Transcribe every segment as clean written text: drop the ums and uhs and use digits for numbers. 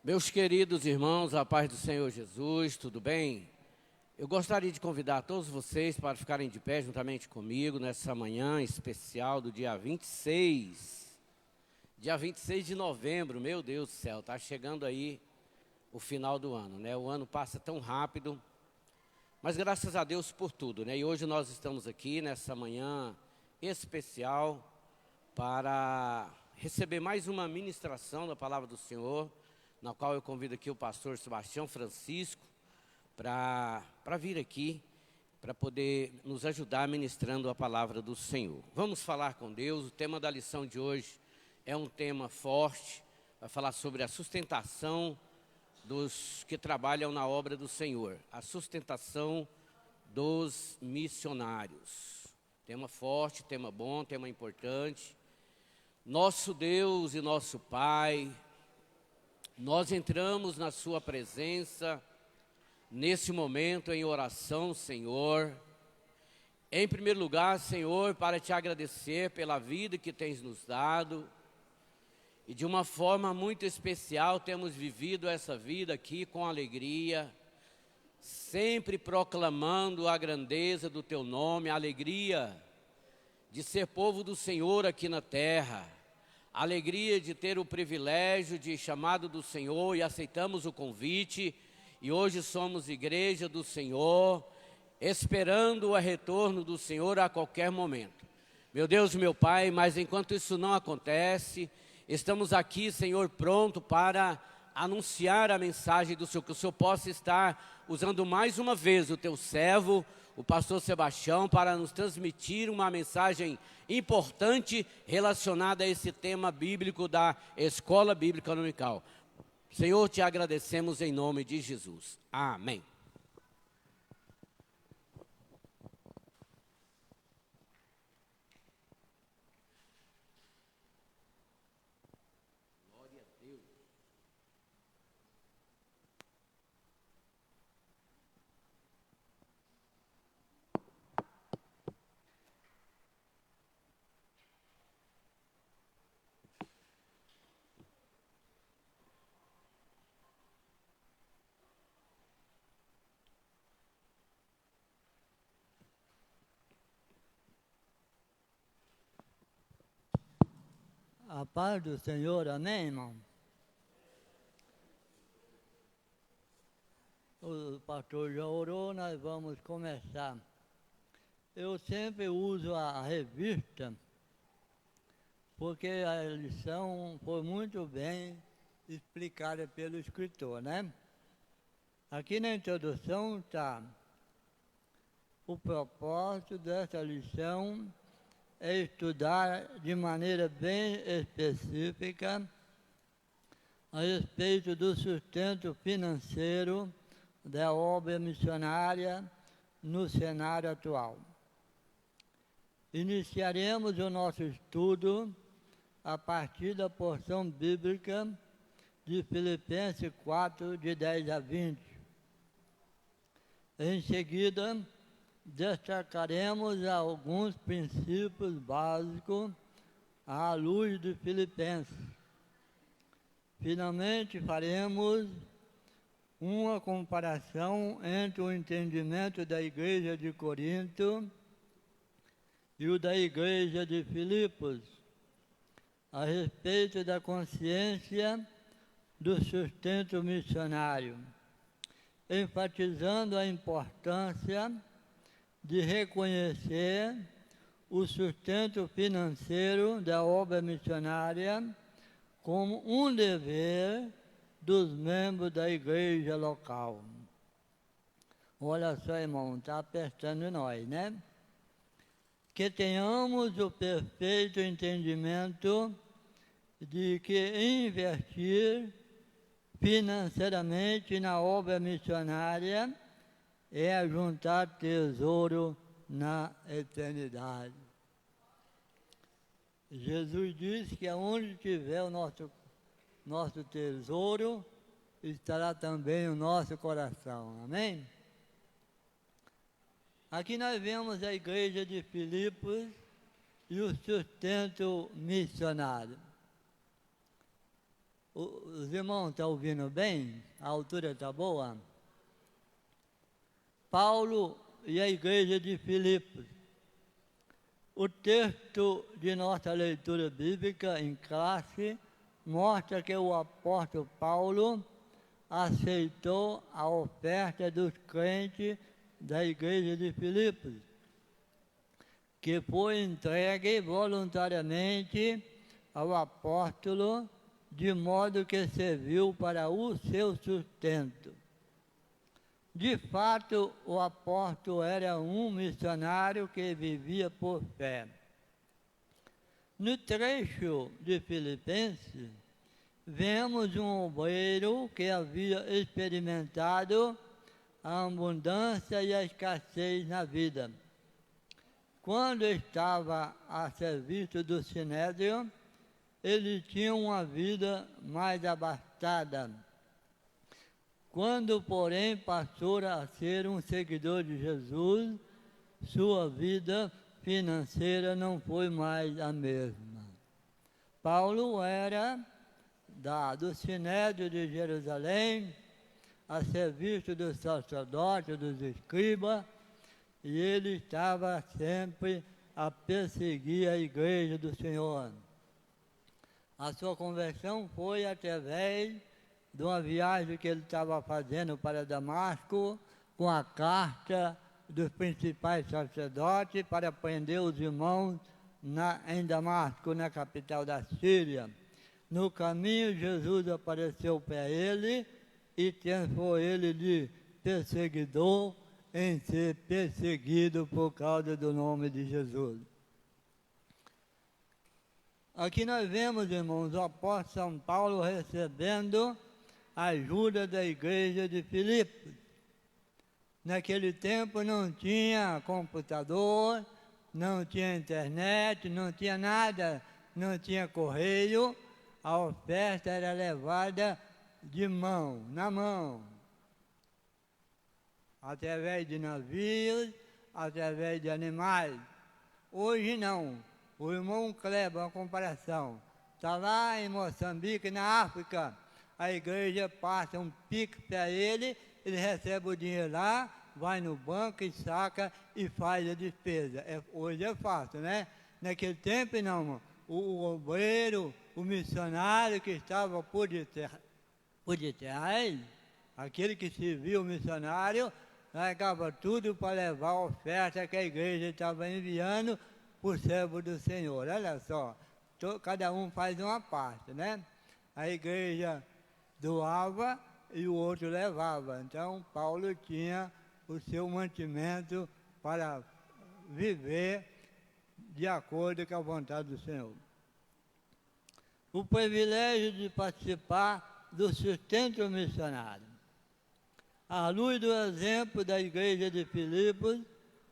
Meus queridos irmãos, a paz do Senhor Jesus, tudo bem? Eu gostaria de convidar todos vocês para ficarem de pé juntamente comigo nessa manhã especial do dia 26. Dia 26 de novembro, meu Deus do céu, está chegando aí o final do ano, né? O ano passa tão rápido, mas graças a Deus por tudo, né? E hoje nós estamos aqui nessa manhã especial para receber mais uma ministração da Palavra do Senhor, na qual eu convido aqui o pastor Sebastião Francisco para vir aqui, para poder nos ajudar ministrando a Palavra do Senhor. Vamos falar com Deus. O tema da lição de hoje é um tema forte, vai falar sobre a sustentação dos que trabalham na obra do Senhor, a sustentação dos missionários. Tema forte, tema bom, tema importante. Nosso Deus e nosso Pai, nós entramos na sua presença, nesse momento em oração, Senhor. Em primeiro lugar, Senhor, para te agradecer pela vida que tens nos dado. E de uma forma muito especial, temos vivido essa vida aqui com alegria, sempre proclamando a grandeza do teu nome, a alegria de ser povo do Senhor aqui na terra. Alegria de ter o privilégio de chamado do Senhor e aceitamos o convite. E hoje somos igreja do Senhor, esperando o retorno do Senhor a qualquer momento. Meu Deus, meu Pai, mas enquanto isso não acontece, estamos aqui, Senhor, pronto para anunciar a mensagem do Senhor, que o Senhor possa estar usando mais uma vez o teu servo, o pastor Sebastião, para nos transmitir uma mensagem importante relacionada a esse tema bíblico da Escola Bíblica Dominical. Senhor, te agradecemos em nome de Jesus. Amém. A paz do Senhor, amém, irmão? O pastor já orou, nós vamos começar. Eu sempre uso a revista, porque a lição foi muito bem explicada pelo escritor, né? Aqui na introdução está o propósito dessa lição é estudar de maneira bem específica a respeito do sustento financeiro da obra missionária no cenário atual. Iniciaremos o nosso estudo a partir da porção bíblica de Filipenses 4, de 10 a 20. Em seguida, destacaremos alguns princípios básicos à luz de Filipenses. Finalmente, faremos uma comparação entre o entendimento da igreja de Corinto e o da igreja de Filipos, a respeito da consciência do sustento missionário, enfatizando a importância de reconhecer o sustento financeiro da obra missionária como um dever dos membros da igreja local. Olha só, irmão, está apertando nós, né? Que tenhamos o perfeito entendimento de que investir financeiramente na obra missionária é juntar tesouro na eternidade. Jesus disse que onde tiver o nosso tesouro, estará também o nosso coração. Amém? Aqui nós vemos a igreja de Filipos e o sustento missionário. Os irmãos estão ouvindo bem? A altura está boa? Paulo e a igreja de Filipos. O texto de nossa leitura bíblica em classe mostra que o apóstolo Paulo aceitou a oferta dos crentes da igreja de Filipos, que foi entregue voluntariamente ao apóstolo, de modo que serviu para o seu sustento. De fato, o apóstolo era um missionário que vivia por fé. No trecho de Filipenses, vemos um obreiro que havia experimentado a abundância e a escassez na vida. Quando estava a serviço do Sinédrio, ele tinha uma vida mais abastada. Quando, porém, passou a ser um seguidor de Jesus, sua vida financeira não foi mais a mesma. Paulo era do Sinédrio de Jerusalém, a serviço dos sacerdotes, dos escribas, e ele estava sempre a perseguir a igreja do Senhor. A sua conversão foi através de uma viagem que ele estava fazendo para Damasco, com a carta dos principais sacerdotes para prender os irmãos em Damasco, na capital da Síria. No caminho, Jesus apareceu para ele e transformou ele de perseguidor em ser perseguido por causa do nome de Jesus. Aqui nós vemos, irmãos, o apóstolo São Paulo recebendo a ajuda da igreja de Filipos. Naquele tempo não tinha computador, não tinha internet, não tinha nada, não tinha correio. A oferta era levada de mão, na mão, através de navios, através de animais. Hoje não. O irmão Kleber, uma comparação, está lá em Moçambique, na África, a igreja passa um pique para ele, ele recebe o dinheiro lá, vai no banco e saca e faz a despesa. Hoje é fácil, né? Naquele tempo não, irmão. O obreiro, o missionário que estava por detrás, aquele que serviu o missionário, largava tudo para levar a oferta que a igreja estava enviando por servo do Senhor. Olha só, cada um faz uma parte, né? A igreja doava e o outro levava. Então, Paulo tinha o seu mantimento para viver de acordo com a vontade do Senhor. O privilégio de participar do sustento missionário. À luz do exemplo da igreja de Filipos,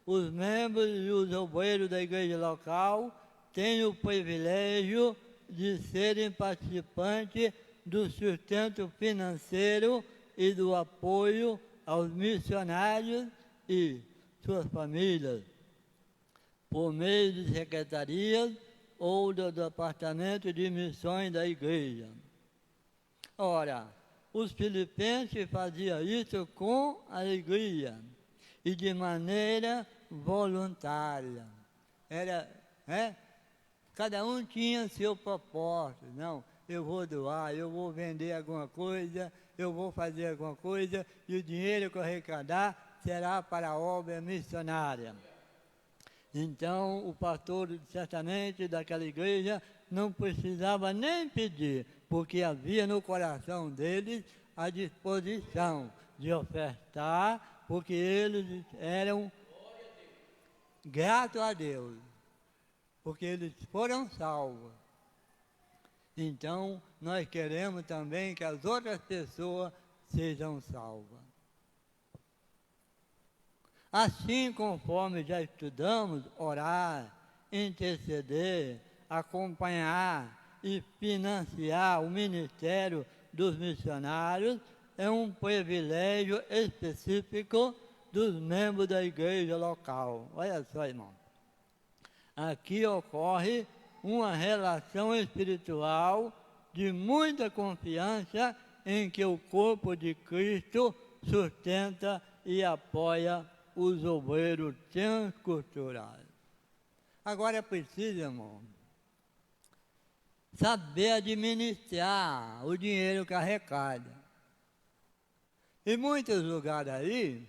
os membros e os obreiros da igreja local têm o privilégio de serem participantes do sustento financeiro e do apoio aos missionários e suas famílias, por meio de secretarias ou do departamento de missões da igreja. Ora, os filipenses faziam isso com alegria e de maneira voluntária. Cada um tinha seu propósito. Não, eu vou doar, eu vou vender alguma coisa, eu vou fazer alguma coisa, e o dinheiro que eu arrecadar será para a obra missionária. Então, o pastor, certamente, daquela igreja, não precisava nem pedir, porque havia no coração deles a disposição de ofertar, porque eles eram gratos a Deus, porque eles foram salvos. Então, nós queremos também que as outras pessoas sejam salvas. Assim, conforme já estudamos, orar, interceder, acompanhar e financiar o ministério dos missionários é um privilégio específico dos membros da igreja local. Olha só, irmão. Aqui ocorre uma relação espiritual de muita confiança em que o corpo de Cristo sustenta e apoia os obreiros transculturais. Agora é preciso, irmão, saber administrar o dinheiro que arrecada. Em muitos lugares aí,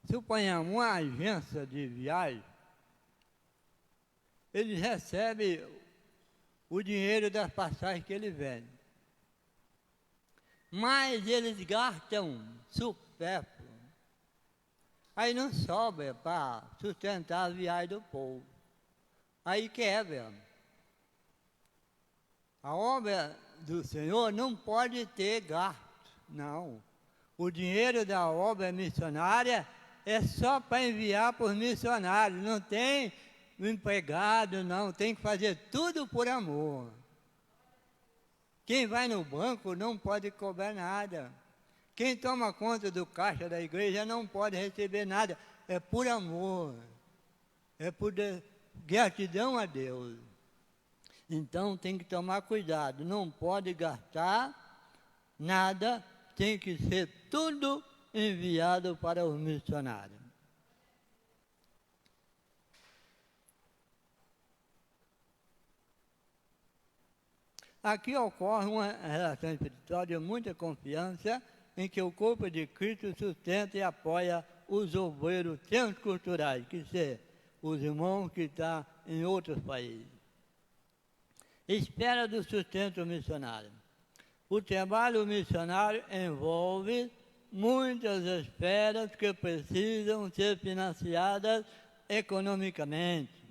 suponhamos uma agência de viagem, eles recebem o dinheiro das passagens que eles vendem. Mas eles gastam supérfluo. Aí não sobra para sustentar a viagem do povo. Aí quebra. A obra do Senhor não pode ter gasto, não. O dinheiro da obra missionária é só para enviar para os missionários, não tem empregado, não, tem que fazer tudo por amor. Quem vai no banco não pode cobrar nada. Quem toma conta do caixa da igreja não pode receber nada. É por amor. É por gratidão a Deus. Então tem que tomar cuidado. Não pode gastar nada. Tem que ser tudo enviado para os missionários. Aqui ocorre uma relação espiritual de muita confiança em que o corpo de Cristo sustenta e apoia os obreiros transculturais, que são os irmãos que estão em outros países. Espera do sustento missionário. O trabalho missionário envolve muitas esferas que precisam ser financiadas economicamente.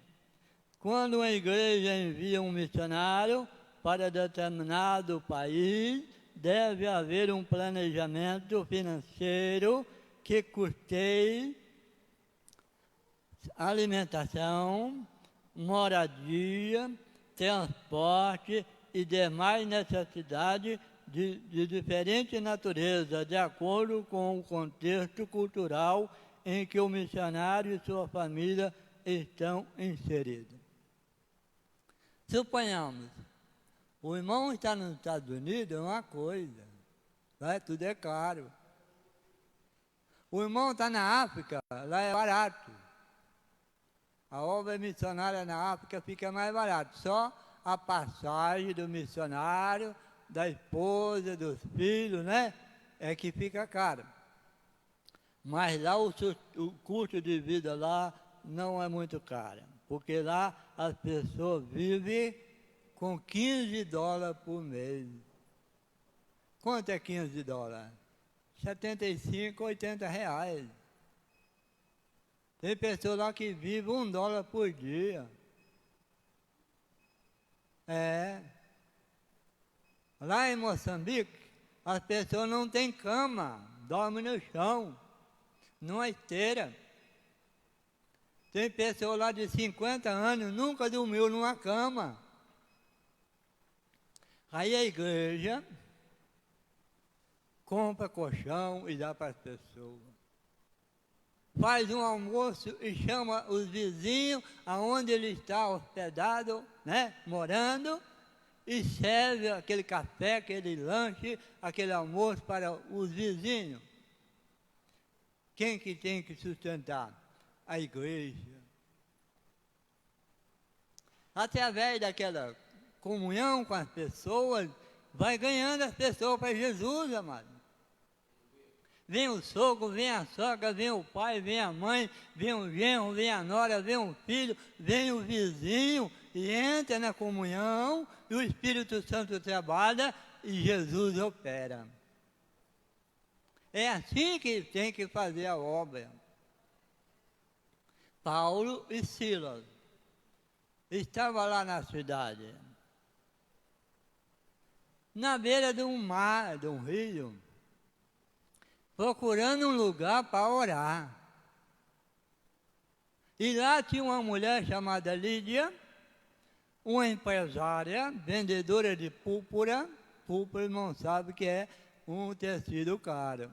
Quando uma igreja envia um missionário para determinado país, deve haver um planejamento financeiro que custeie alimentação, moradia, transporte e demais necessidades de diferente natureza, de acordo com o contexto cultural em que o missionário e sua família estão inseridos. Suponhamos, o irmão está nos Estados Unidos, é uma coisa, lá tudo é caro. O irmão está na África, lá é barato. A obra missionária na África fica mais barata. Só a passagem do missionário, da esposa, dos filhos, né? É que fica caro. Mas lá o custo de vida lá não é muito caro. Porque lá as pessoas vivem com $15 por mês. Quanto é $15? 75, 80 reais. Tem pessoas lá que vivem $1 por dia. Lá em Moçambique, as pessoas não têm cama, dormem no chão, numa esteira. Tem pessoas lá de 50 anos, nunca dormiu numa cama. Aí a igreja compra colchão e dá para as pessoas. Faz um almoço e chama os vizinhos aonde ele está hospedado, né, morando, e serve aquele café, aquele lanche, aquele almoço para os vizinhos. Quem que tem que sustentar? A igreja. Através daquela comunhão com as pessoas, vai ganhando as pessoas para Jesus, amado. Vem o sogro, vem a sogra, vem o pai, vem a mãe, vem o genro, vem a nora, vem o filho, vem o vizinho, e entra na comunhão, e o Espírito Santo trabalha, e Jesus opera. É assim que tem que fazer a obra. Paulo e Silas estavam lá na cidade, na beira de um mar, de um rio, procurando um lugar para orar. E lá tinha uma mulher chamada Lídia, uma empresária, vendedora de púrpura. Púrpura, irmão, sabe que é um tecido caro.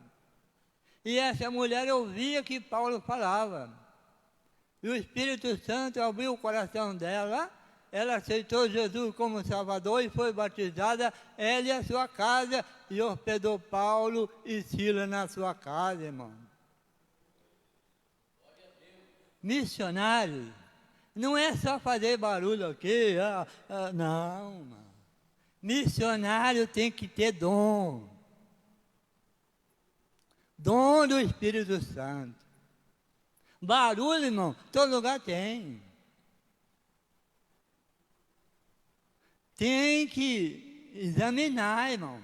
E essa mulher ouvia que Paulo falava. E o Espírito Santo abriu o coração dela, ela aceitou Jesus como Salvador e foi batizada, ela e a sua casa, e hospedou Paulo e Silas na sua casa, irmão. Missionário não é só fazer barulho aqui, não, irmão. Missionário tem que ter dom. Dom do Espírito Santo. Barulho, irmão, todo lugar tem. Tem que examinar, irmão.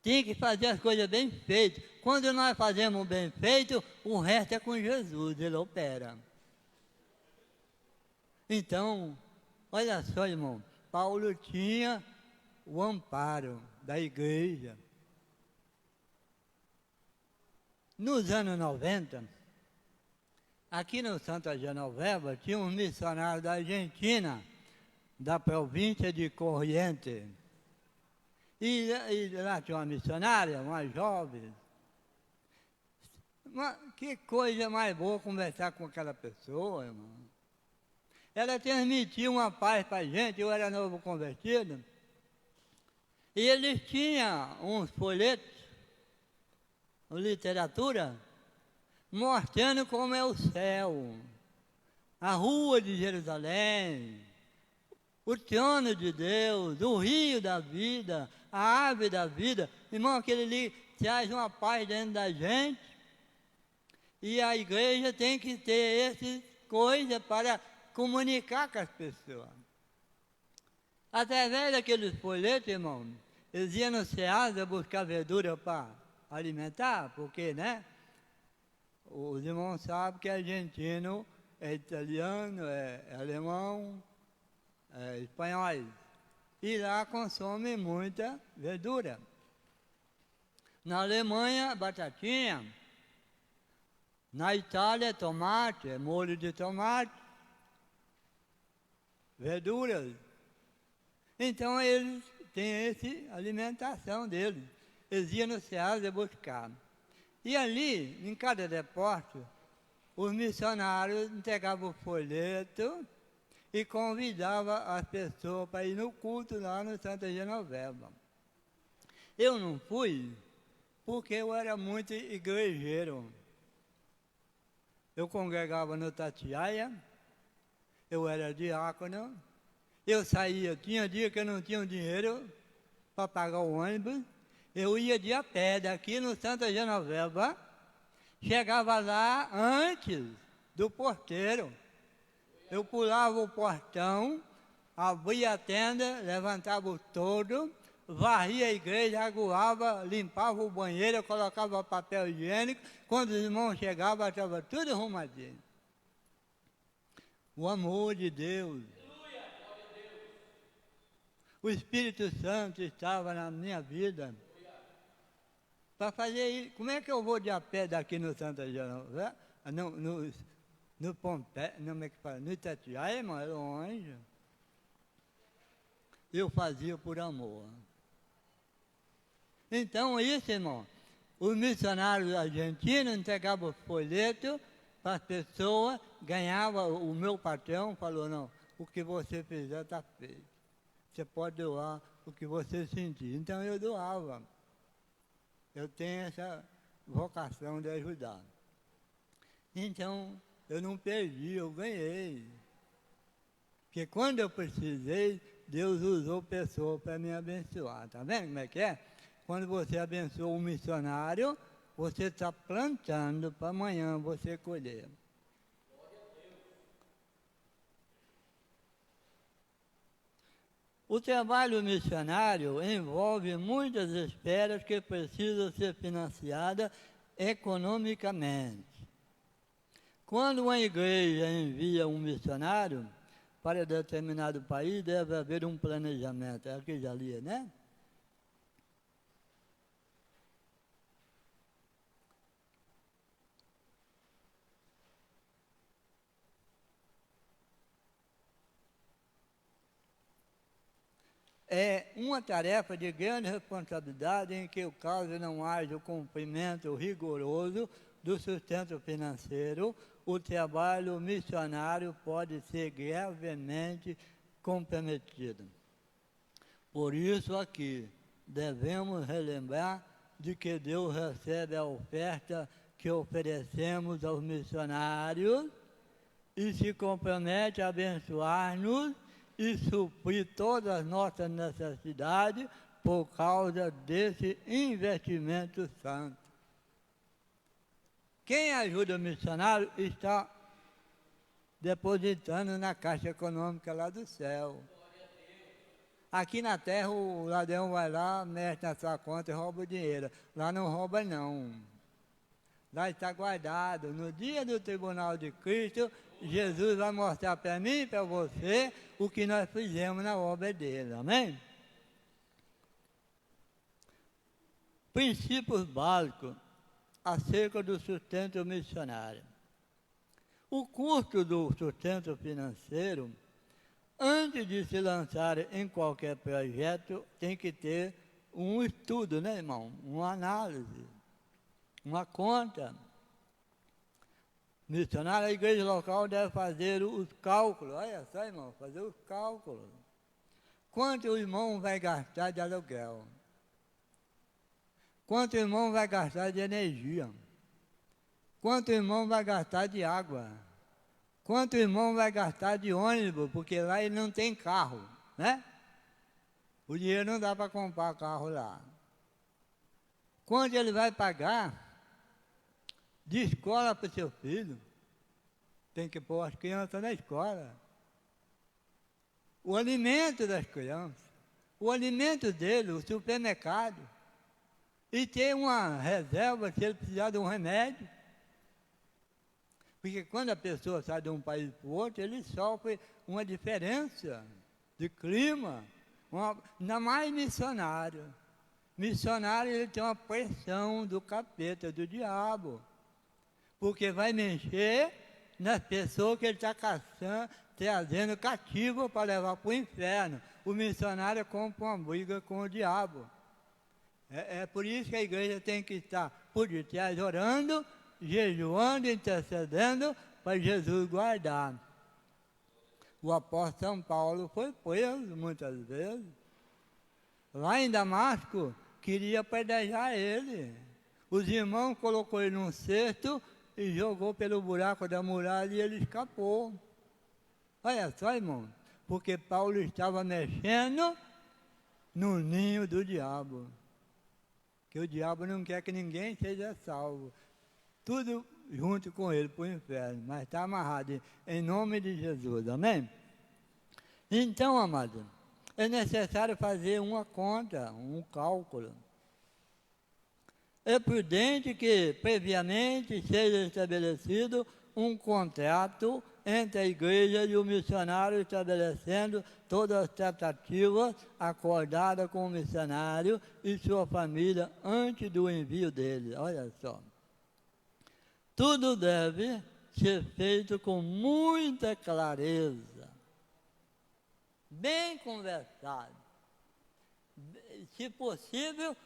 Tem que fazer as coisas bem feitas. Quando nós fazemos bem feito, o resto é com Jesus, Ele opera. Então, olha só, irmão, Paulo tinha o amparo da igreja. Nos anos 90, aqui no Santa Genoveva, tinha um missionário da Argentina, da província de Corrientes. E lá tinha uma missionária, uma jovem. Que coisa mais boa conversar com aquela pessoa, irmão. Ela transmitia uma paz para a gente, eu era novo convertido. E eles tinham uns folhetos, literatura, mostrando como é o céu, a rua de Jerusalém, o trono de Deus, o rio da vida, a árvore da vida. Irmão, aquele ali traz uma paz dentro da gente, e a igreja tem que ter essas coisas para comunicar com as pessoas. Através daqueles folhetos, irmão, eles iam no Ceasa buscar verdura para alimentar, porque, né? Os irmãos sabem que é argentino, é italiano, é alemão, é espanhol. E lá consome muita verdura. Na Alemanha, batatinha. Na Itália, tomate, molho de tomate, verduras. Então, eles têm essa alimentação deles. Eles iam no Ceasa buscar. E ali, em cada depósito, os missionários entregavam o folheto e convidavam as pessoas para ir no culto lá no Santa Genoveva. Eu não fui porque eu era muito igrejeiro. Eu congregava no Tatiaia, eu era diácono, eu saía, tinha dia que eu não tinha dinheiro para pagar o ônibus, eu ia de a pé daqui no Santa Genoveva, chegava lá antes do porteiro. Eu pulava o portão, abria a tenda, levantava o toldo, varria a igreja, aguava, limpava o banheiro, colocava papel higiênico. Quando os irmãos chegavam, estava tudo arrumadinho. O amor de Deus. O Espírito Santo estava na minha vida. Para fazer isso, como é que eu vou de a pé daqui no Santa Genoveva? No Pompeia, no Itatiaia, irmão, é longe. Eu fazia por amor. Então, isso, irmão, os missionários argentinos entregavam folheto para as pessoas, ganhava, o meu patrão falou, não, o que você fizer está feito. Você pode doar o que você sentir. Então, eu doava. Eu tenho essa vocação de ajudar. Então, eu não perdi, eu ganhei. Porque quando eu precisei, Deus usou pessoas para me abençoar. Está vendo como é que é? Quando você abençoa um missionário, você está plantando para amanhã você colher. O trabalho missionário envolve muitas esferas que precisam ser financiadas economicamente. Quando uma igreja envia um missionário para determinado país, deve haver um planejamento. É aqui já lia, né? É uma tarefa de grande responsabilidade em que o caso não haja o cumprimento rigoroso do sustento financeiro, o trabalho missionário pode ser gravemente comprometido. Por isso aqui, devemos relembrar de que Deus recebe a oferta que oferecemos aos missionários e se compromete a abençoar-nos e suprir todas as nossas necessidades por causa desse investimento santo. Quem ajuda o missionário está depositando na Caixa Econômica lá do céu. Aqui na terra o ladrão vai lá, mexe na sua conta e rouba o dinheiro. Lá não rouba não. Lá está guardado. No dia do tribunal de Cristo, Jesus vai mostrar para mim e para você o que nós fizemos na obra dele. Amém? Princípios básicos acerca do sustento missionário. O custo do sustento financeiro, antes de se lançar em qualquer projeto, tem que ter um estudo, né, irmão? Uma análise, uma conta. Missionário, a igreja local deve fazer os cálculos. Olha só, irmão, fazer os cálculos. Quanto o irmão vai gastar de aluguel? Quanto o irmão vai gastar de energia? Quanto o irmão vai gastar de água? Quanto o irmão vai gastar de ônibus? Porque lá ele não tem carro, né? O dinheiro não dá para comprar carro lá. Quanto ele vai pagar de escola para o seu filho? Tem que pôr as crianças na escola. O alimento das crianças. O alimento dele, o supermercado. E ter uma reserva se ele precisar de um remédio. Porque quando a pessoa sai de um país para o outro, ele sofre uma diferença de clima. Ainda mais missionário. Missionário, ele tem uma pressão do capeta, do diabo. Porque vai mexer nas pessoas que ele está caçando, trazendo cativo para levar para o inferno. O missionário compra uma briga com o diabo. É por isso que a igreja tem que estar por detrás orando, jejuando, intercedendo para Jesus guardar. O apóstolo São Paulo foi preso muitas vezes. Lá em Damasco, queria apedrejar ele. Os irmãos colocou ele num cesto e jogou pelo buraco da muralha e ele escapou. Olha só, irmão, porque Paulo estava mexendo no ninho do diabo. Que o diabo não quer que ninguém seja salvo. Tudo junto com ele para o inferno, mas está amarrado em nome de Jesus, amém? Então, amado, é necessário fazer uma conta, um cálculo. É prudente que, previamente, seja estabelecido um contrato entre a igreja e o missionário, estabelecendo todas as tratativas acordadas com o missionário e sua família antes do envio dele. Olha só. Tudo deve ser feito com muita clareza, bem conversado. Se possível,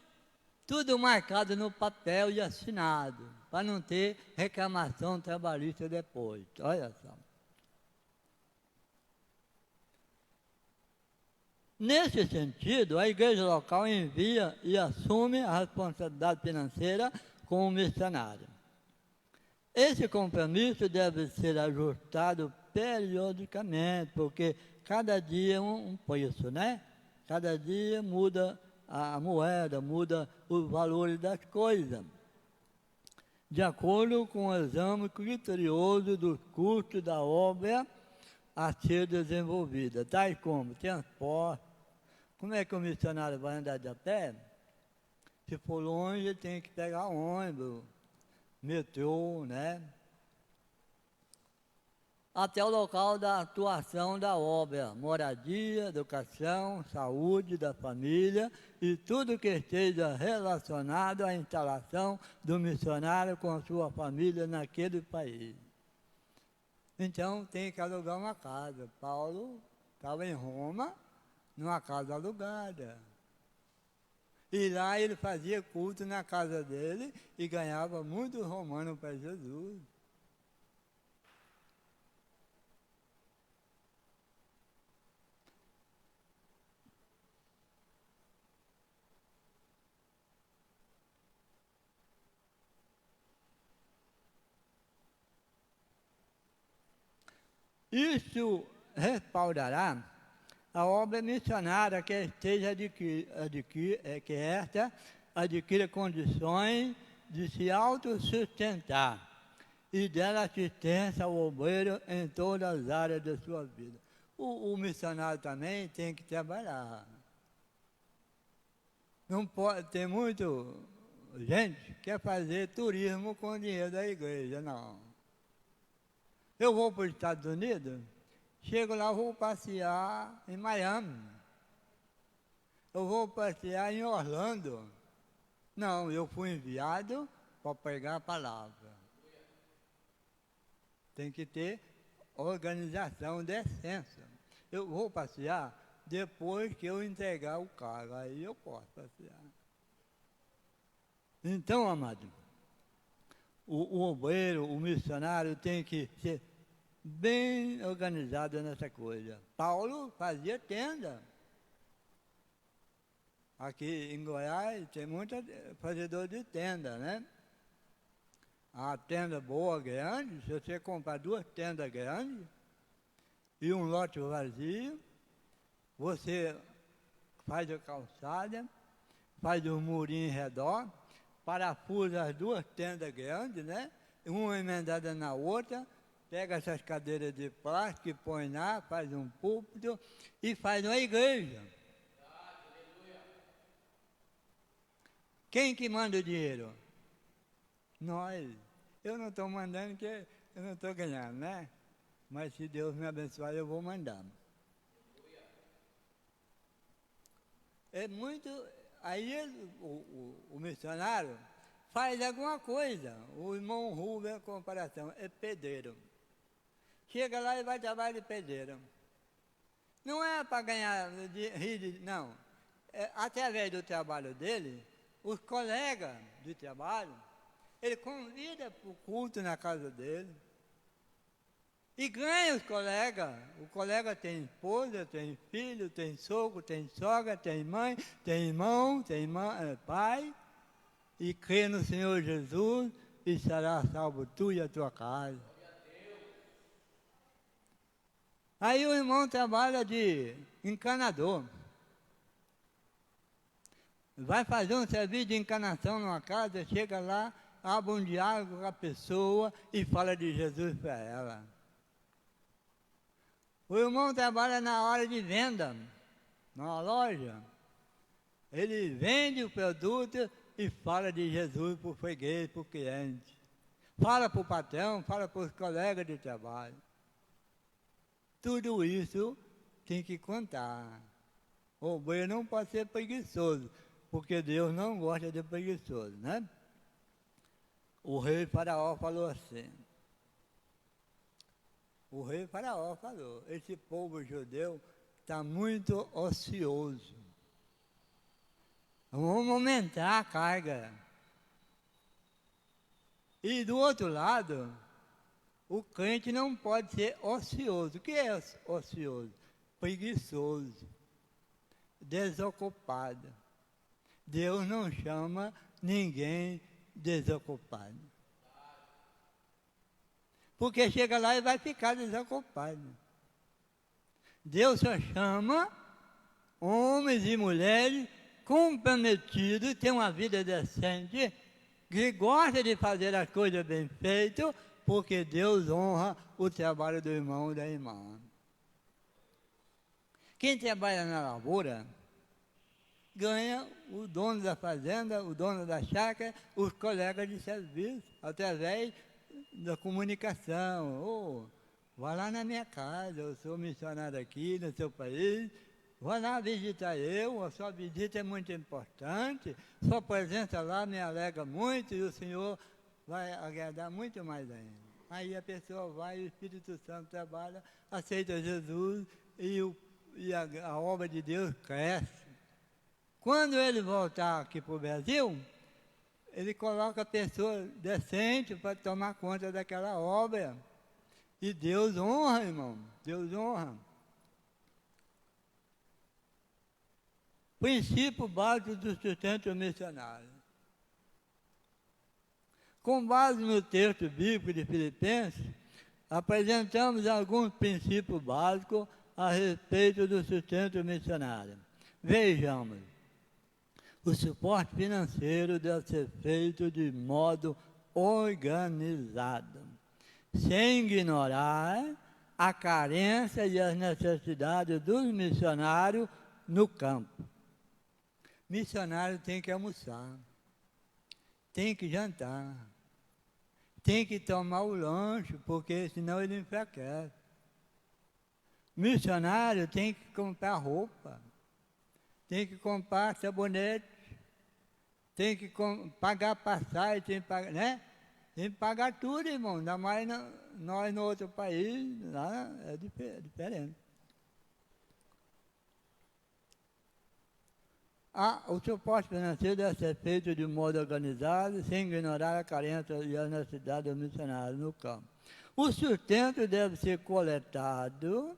tudo marcado no papel e assinado, para não ter reclamação trabalhista depois. Olha só. Nesse sentido, a igreja local envia e assume a responsabilidade financeira com o missionário. Esse compromisso deve ser ajustado periodicamente, porque cada dia é um preço, né? Cada dia muda a moeda, muda os valores das coisas. De acordo com o exame criterioso dos custos da obra a ser desenvolvida, tais como transporte. Como é que o missionário vai andar de a pé? Se for longe, ele tem que pegar ônibus, metrô, né? Até o local da atuação da obra, moradia, educação, saúde da família e tudo que esteja relacionado à instalação do missionário com a sua família naquele país. Então, tem que alugar uma casa. Paulo estava em Roma, numa casa alugada. E lá ele fazia culto na casa dele e ganhava muitos romanos para Jesus. Isso respaldará a obra missionária que esteja que esta adquira condições de se autossustentar e dela assistência ao obreiro em todas as áreas da sua vida. O missionário também tem que trabalhar. Não pode ter muito gente que quer fazer turismo com o dinheiro da igreja, não. Eu vou para os Estados Unidos, chego lá, vou passear em Miami. Eu vou passear em Orlando. Não, eu fui enviado para pregar a palavra. Tem que ter organização, decência. Eu vou passear depois que eu entregar o carro, aí eu posso passear. Então, amado, o obreiro, o missionário tem que ser bem organizado nessa coisa. Paulo fazia tenda. Aqui em Goiás tem muito fazedor de tenda, né? A tenda boa, grande, se você comprar 2 tendas grandes e um lote vazio, você faz a calçada, faz um murinho em redor, parafusa as 2 tendas grandes, né? Uma emendada na outra, pega essas cadeiras de plástico e põe lá, faz um púlpito e faz uma igreja. Quem que manda o dinheiro? Nós. Eu não estou mandando porque eu não estou ganhando, né? Mas se Deus me abençoar, eu vou mandar. É muito... Aí o missionário faz alguma coisa. O irmão Rubem, a comparação, é pedreiro. Chega lá e vai trabalhar de pedreiro. Não é para ganhar, não. É, através do trabalho dele, os colegas de trabalho, ele convida para o culto na casa dele. E ganha os colegas. O colega tem esposa, tem filho, tem sogro, tem sogra, tem mãe, tem irmão, tem pai. E crê no Senhor Jesus e será salvo tu e a tua casa. Aí o irmão trabalha de encanador. Vai fazer um serviço de encanação numa casa, chega lá, abre um diálogo com a pessoa e fala de Jesus para ela. O irmão trabalha na hora de venda, numa loja. Ele vende o produto e fala de Jesus para o freguês, para o cliente. Fala para o patrão, fala para os colegas de trabalho. Tudo isso tem que contar. O obreiro não pode ser preguiçoso, porque Deus não gosta de preguiçoso, né? O rei Faraó falou assim. O rei Faraó falou, esse povo judeu está muito ocioso. Vamos aumentar a carga. E do outro lado, o crente não pode ser ocioso. O que é ocioso? Preguiçoso, desocupado. Deus não chama ninguém desocupado. Porque chega lá e vai ficar desocupado. Deus só chama homens e mulheres comprometidos, têm uma vida decente, que gostam de fazer as coisas bem feitas, porque Deus honra o trabalho do irmão e da irmã. Quem trabalha na lavoura, ganha o dono da fazenda, o dono da chácara, os colegas de serviço, através da comunicação. Oh, vá lá na minha casa, eu sou missionário aqui no seu país, vá lá visitar eu, a sua visita é muito importante, sua presença lá me alegra muito e o Senhor vai agradar muito mais ainda. Aí a pessoa vai, o Espírito Santo trabalha, aceita Jesus e a obra de Deus cresce. Quando ele voltar aqui para o Brasil, ele coloca pessoas decentes para tomar conta daquela obra. E Deus honra, irmão, Deus honra. Princípio básico do sustento missionário. Com base no texto bíblico de Filipenses, apresentamos alguns princípios básicos a respeito do sustento missionário. Vejamos. O suporte financeiro deve ser feito de modo organizado, sem ignorar a carência e as necessidades dos missionários no campo. Missionário tem que almoçar, tem que jantar, tem que tomar o lanche, porque senão ele enfraquece. Missionário tem que comprar roupa, tem que comprar sabonete, tem que pagar passagem, tem que pagar, né? Tem que pagar tudo, irmão, ainda mais nós no outro país, lá é diferente. O suporte financeiro deve ser feito de modo organizado, sem ignorar a carência e a necessidade dos missionários no campo. O sustento deve ser coletado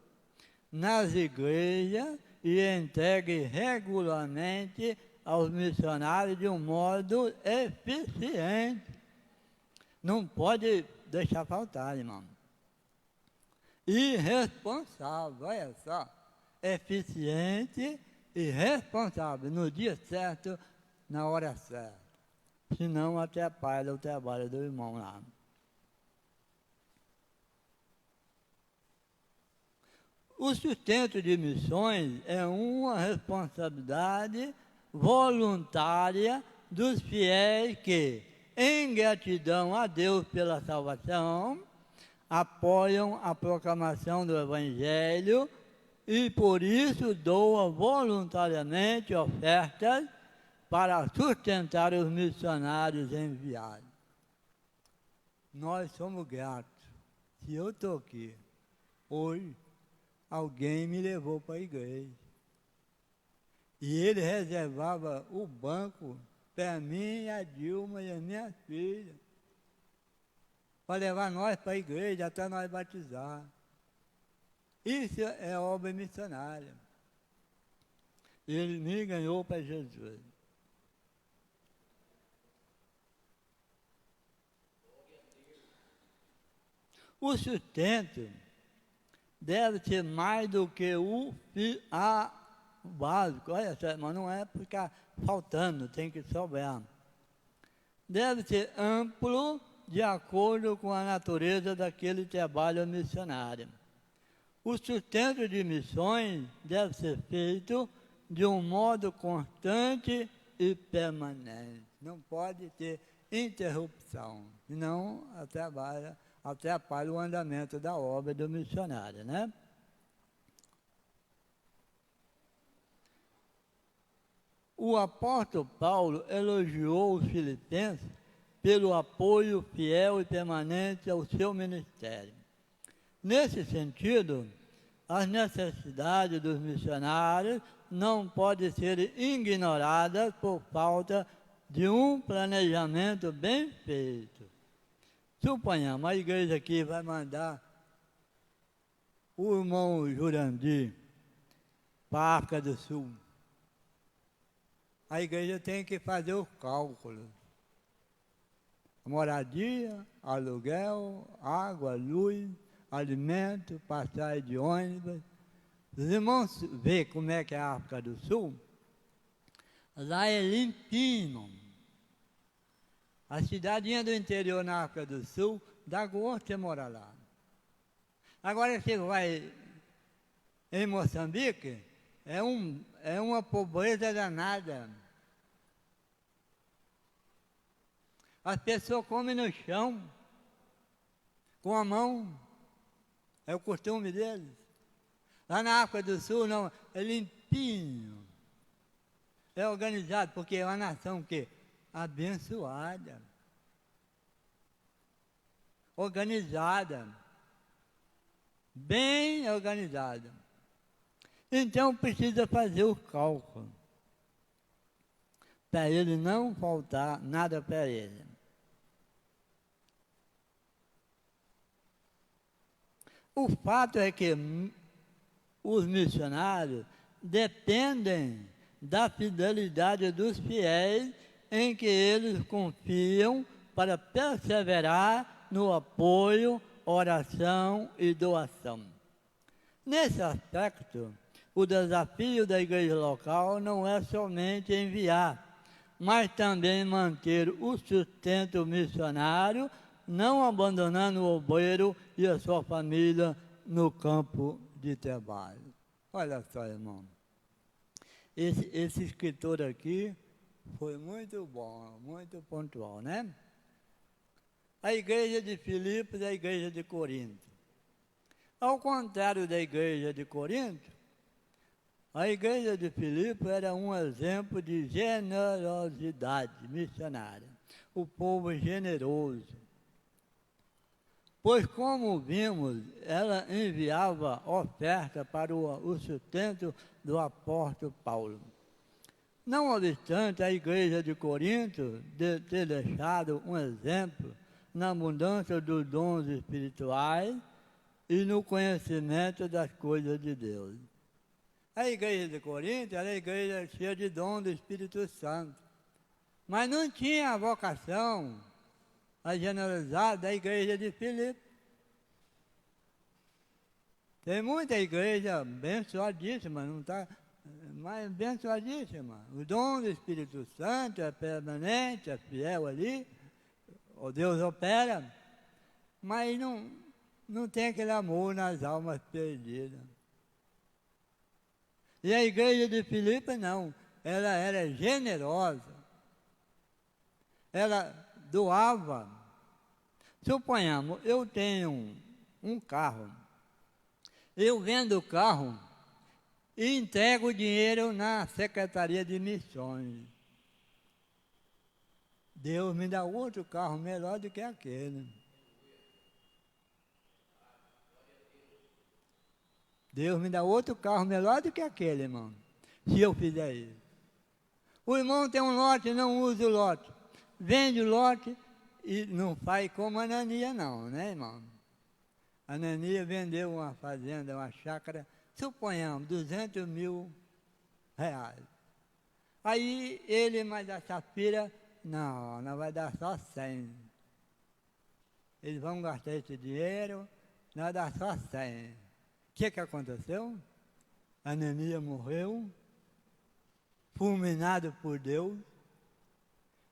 nas igrejas e entregue regularmente aos missionários de um modo eficiente. Não pode deixar faltar, irmão. Irresponsável, olha só. Eficiente e responsável, no dia certo, na hora certa. Senão atrapalha o trabalho do irmão lá. O sustento de missões é uma responsabilidade voluntária dos fiéis que, em gratidão a Deus pela salvação, apoiam a proclamação do Evangelho e, por isso, doam voluntariamente ofertas para sustentar os missionários enviados. Nós somos gratos. Se eu estou aqui hoje, alguém me levou para a igreja. E ele reservava o banco para mim, a Dilma e a minha filha, para levar nós para a igreja até nós batizar. Isso é obra missionária. Ele me ganhou para Jesus. O sustento deve ser mais do que o básico. Olha só, mas não é ficar faltando, tem que sobrar. Deve ser amplo de acordo com a natureza daquele trabalho missionário. O sustento de missões deve ser feito de um modo constante e permanente. Não pode ter interrupção, senão atrapalha o andamento da obra do missionário, né? O apóstolo Paulo elogiou os filipenses pelo apoio fiel e permanente ao seu ministério. Nesse sentido, as necessidades dos missionários não podem ser ignoradas por falta de um planejamento bem feito. Suponhamos, a igreja aqui vai mandar o irmão Jurandir para a África do Sul. A igreja tem que fazer os cálculos. Moradia, aluguel, água, luz, alimento, passagem de ônibus. Os irmãos vê como é que é a África do Sul. Lá é limpinho. A cidadinha do interior na África do Sul, dá gosto de morar lá. Agora você vai em Moçambique, é uma pobreza danada. As pessoas comem no chão, com a mão. É o costume deles. Lá na África do Sul, não, é limpinho. É organizado, porque é uma nação que abençoada. Organizada. Bem organizada. Então precisa fazer o cálculo. para ele não faltar nada para ele. O fato é que os missionários dependem da fidelidade dos fiéis em que eles confiam para perseverar no apoio, oração e doação. Nesse aspecto, o desafio da igreja local não é somente enviar, mas também manter o sustento missionário, não abandonando o obreiro e a sua família no campo de trabalho. Olha só, irmão. Esse escritor aqui foi muito bom, muito pontual, né? A igreja de Filipos e a igreja de Corinto. Ao contrário da igreja de Corinto, a igreja de Filipos era um exemplo de generosidade missionária. O povo generoso. Pois, como vimos, ela enviava oferta para o sustento do apóstolo Paulo. Não obstante, a igreja de Corinto ter deixado um exemplo na abundância dos dons espirituais e no conhecimento das coisas de Deus. A igreja de Corinto era a igreja cheia de dons do Espírito Santo, mas não tinha a vocação, a generosidade da igreja de Filipos. Tem muita igreja abençoadíssima, não está, mas abençoadíssima. O dom do Espírito Santo é permanente, é fiel ali, o Deus opera, mas não tem aquele amor nas almas perdidas. E a igreja de Filipos não, ela era generosa, ela doava. Suponhamos, eu tenho um carro, eu vendo o carro e entrego o dinheiro na Secretaria de Missões. Deus me dá outro carro melhor do que aquele. Deus me dá outro carro melhor do que aquele, irmão, se eu fizer isso. O irmão tem um lote e não usa o lote. Vende o lote e não faz como Ananias não, né, irmão? Ananias vendeu uma fazenda, uma chácara, suponhamos, 200 mil reais. Aí ele, mas a Safira, não vai dar só 100. Eles vão gastar esse dinheiro, não vai dar só 100. O que aconteceu? Ananias morreu, fulminado por Deus,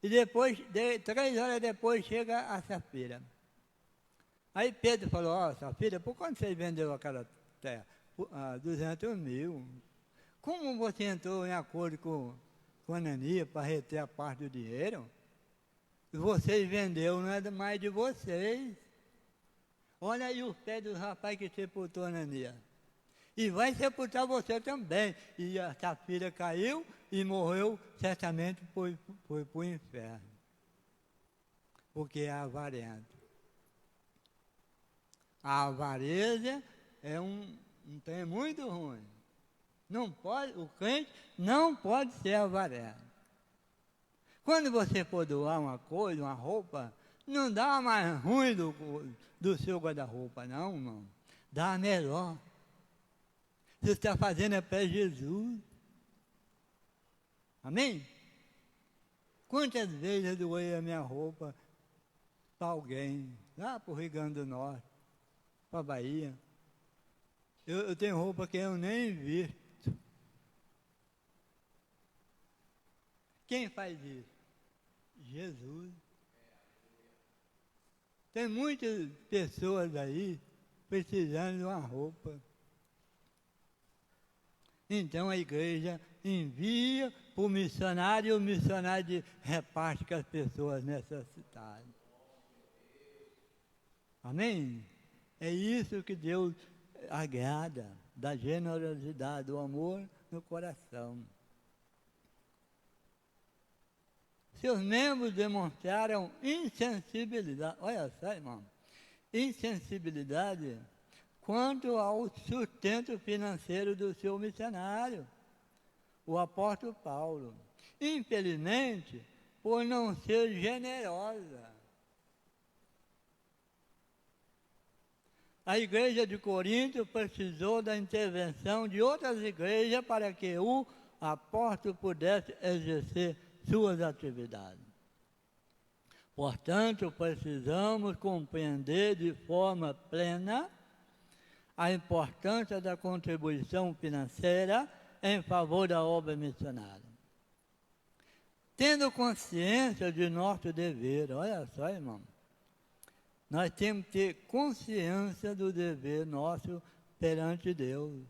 e depois, 3 horas depois, chega a Safira. Aí Pedro falou, Safira, por quanto você vendeu aquela terra? 200 mil. Como você entrou em acordo com Ananias para reter a parte do dinheiro? Vocês vendeu, não é mais de vocês. Olha aí os pés do rapaz que sepultou Ananias. E vai sepultar você também. E a Safira caiu e morreu, certamente foi para o inferno. Porque é avarento. A avareza é um trem muito ruim. Não pode, o crente não pode ser avarento. Quando você for doar uma coisa, uma roupa, não dá a mais ruim do seu guarda-roupa, não, irmão. Dá a melhor. Você está fazendo é para Jesus. Amém? Quantas vezes eu doei a minha roupa para alguém, lá para o Rio Grande do Norte, para a Bahia. Eu tenho roupa que eu nem visto. Quem faz isso? Jesus. Tem muitas pessoas aí precisando de uma roupa. Então a igreja envia para o missionário e o missionário reparte com as pessoas necessitadas. Amém? É isso que Deus agrada, da generosidade, do amor no coração. Seus membros demonstraram insensibilidade, olha só, irmão, insensibilidade quanto ao sustento financeiro do seu missionário, o apóstolo Paulo. Infelizmente, por não ser generosa. A igreja de Corinto precisou da intervenção de outras igrejas para que o apóstolo pudesse exercer suas atividades. Portanto, precisamos compreender de forma plena a importância da contribuição financeira em favor da obra missionária. Tendo consciência de nosso dever, olha só, irmão, nós temos que ter consciência do dever nosso perante Deus.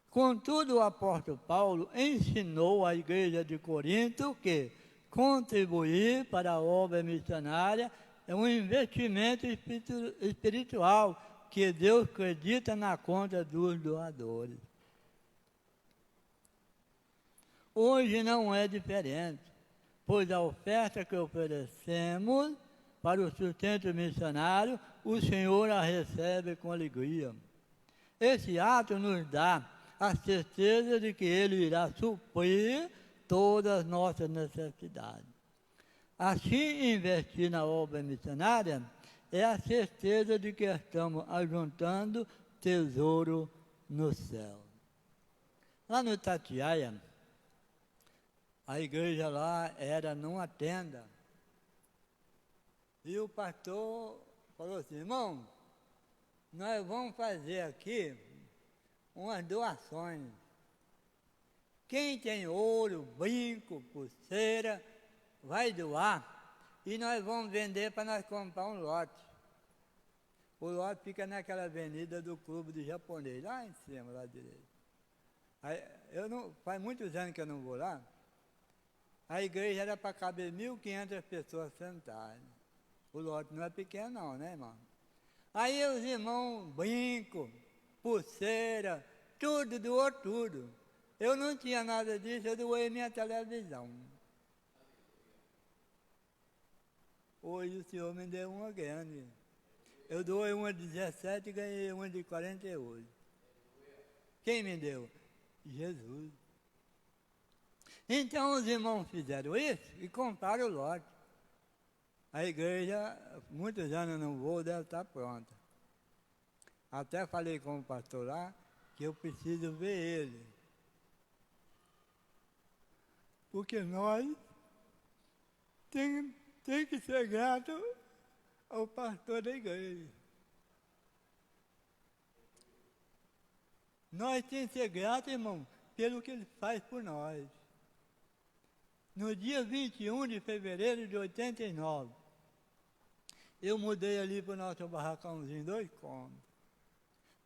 Contudo, o apóstolo Paulo ensinou à igreja de Corinto que contribuir para a obra missionária é um investimento espiritual que Deus acredita na conta dos doadores. Hoje não é diferente, pois a oferta que oferecemos para o sustento missionário, o Senhor a recebe com alegria. Esse ato nos dá a certeza de que Ele irá suprir todas as nossas necessidades. Assim, investir na obra missionária é a certeza de que estamos ajuntando tesouro no céu. Lá no Itatiaia, a igreja lá era numa tenda. E o pastor falou assim, irmão, nós vamos fazer aqui umas doações. Quem tem ouro, brinco, pulseira, vai doar e nós vamos vender para nós comprar um lote. O lote fica naquela avenida do clube de japonês, lá em cima, lá direito. Aí, faz muitos anos que eu não vou lá. A igreja era para caber 1.500 pessoas sentadas. O lote não é pequeno não, né, irmão? Aí os irmãos brinco, pulseira, tudo, doou tudo. Eu não tinha nada disso, eu doei minha televisão. Hoje o senhor me deu uma grande. Eu doei uma de 17 e ganhei uma de 48. Quem me deu? Jesus. Então os irmãos fizeram isso e compraram o lote. A igreja, muitos anos não vou, deve estar pronta. Até falei com o pastor lá que eu preciso ver ele. Porque nós tem que ser grato ao pastor da igreja. Nós temos que ser gratos, irmão, pelo que ele faz por nós. No dia 21 de fevereiro de 89, eu mudei ali para o nosso barracãozinho, 2 cômodos.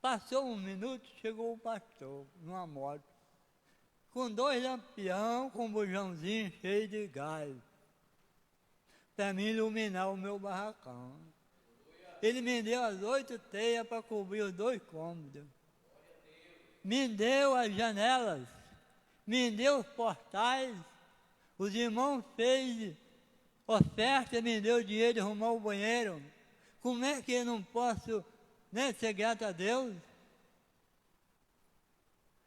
Passou 1 minuto, chegou o pastor, numa moto, com 2 lampião, com um bujãozinho cheio de gás, para me iluminar o meu barracão. Ele me deu as 8 teias para cobrir os 2 cômodos. Me deu as janelas, me deu os portais. Os irmãos fez oferta, me deu dinheiro de arrumar o banheiro. Como é que eu não posso ser grato a Deus?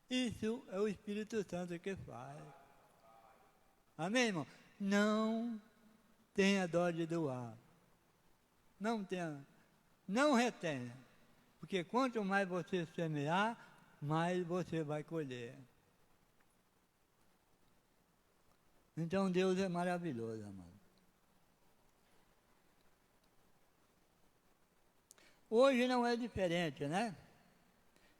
Isso é o Espírito Santo que faz. Amém, irmão? Não tenha dó de doar. Não retenha. Porque quanto mais você semear, mais você vai colher. Então Deus é maravilhoso, amado. Hoje não é diferente, né?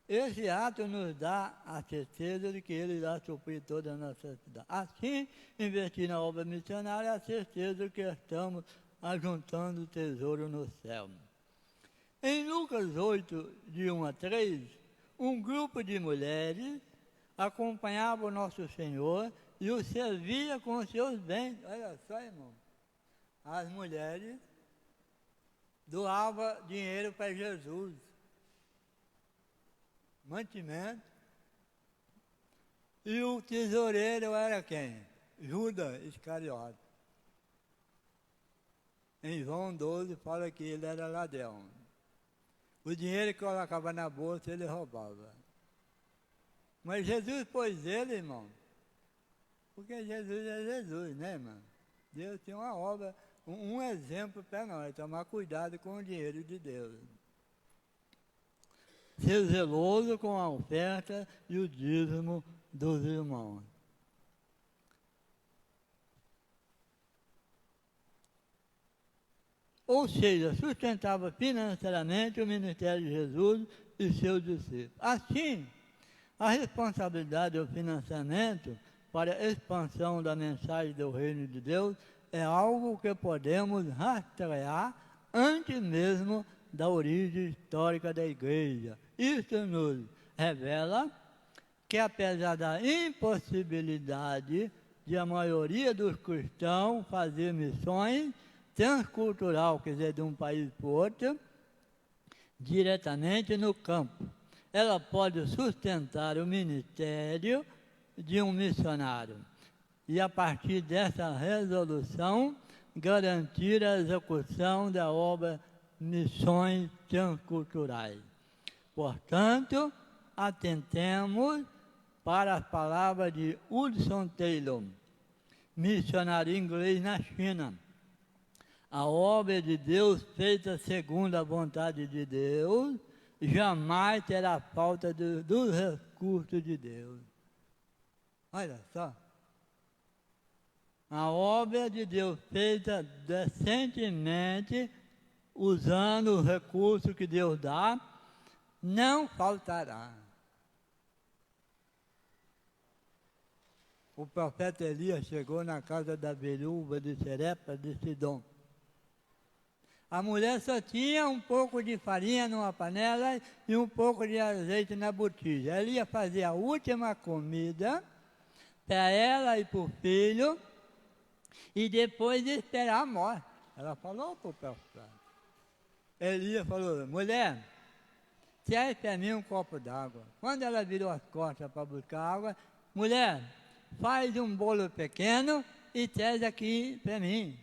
Esse ato nos dá a certeza de que Ele irá suprir toda a necessidade. Assim, investir na obra missionária é a certeza de que estamos ajuntando tesouro no céu. Em Lucas 8, de 1 a 3, um grupo de mulheres acompanhava o nosso Senhor e o servia com os seus bens. Olha só, irmão. As mulheres doavam dinheiro para Jesus. Mantimento. E o tesoureiro era quem? Judas Iscariote. Em João 12 fala que ele era ladrão. O dinheiro que colocava na bolsa ele roubava. Mas Jesus pôs ele, irmão, Porque Jesus é Jesus, né, irmão? Deus tem uma obra, um exemplo para nós, tomar cuidado com o dinheiro de Deus. Ser zeloso com a oferta e o dízimo dos irmãos. Ou seja, sustentava financeiramente o ministério de Jesus e seus discípulos. Assim, a responsabilidade do financiamento para a expansão da mensagem do reino de Deus é algo que podemos rastrear antes mesmo da origem histórica da igreja. Isso nos revela que, apesar da impossibilidade de a maioria dos cristãos fazer missões transcultural, quer dizer, de um país para o outro, diretamente no campo, ela pode sustentar o ministério de um missionário e, a partir dessa resolução, garantir a execução da obra Missões Transculturais. Portanto, atentemos para as palavras de Hudson Taylor, missionário inglês na China. A obra de Deus feita segundo a vontade de Deus jamais terá falta dos recursos de Deus. Olha só. A obra de Deus feita decentemente, usando os recursos que Deus dá, não faltará. O profeta Elias chegou na casa da viúva de Serepta de Sidom. A mulher só tinha um pouco de farinha numa panela e um pouco de azeite na botija. Ela ia fazer a última comida para ela e para o filho e depois esperar a morte. Ela falou para o profeta. Elias falou: mulher, traz para mim um copo d'água. Quando ela virou as costas para buscar água, mulher, faz um bolo pequeno e traz aqui para mim.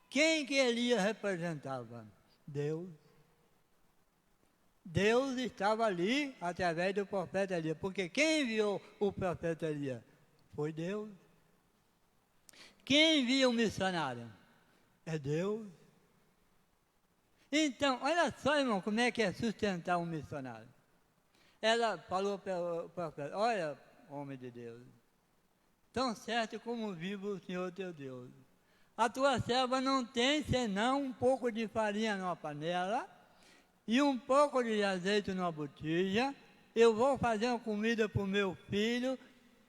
Quem que Elias representava? Deus. Deus estava ali através do profeta Elias, porque quem enviou o profeta Elias? Foi Deus. Quem envia o missionário? É Deus. Então, olha só, irmão, como é que é sustentar um missionário. Ela falou para o profeta: olha, homem de Deus, tão certo como vive o Senhor teu Deus, a tua serva não tem senão um pouco de farinha numa panela e um pouco de azeite numa botija. Eu vou fazer uma comida para o meu filho,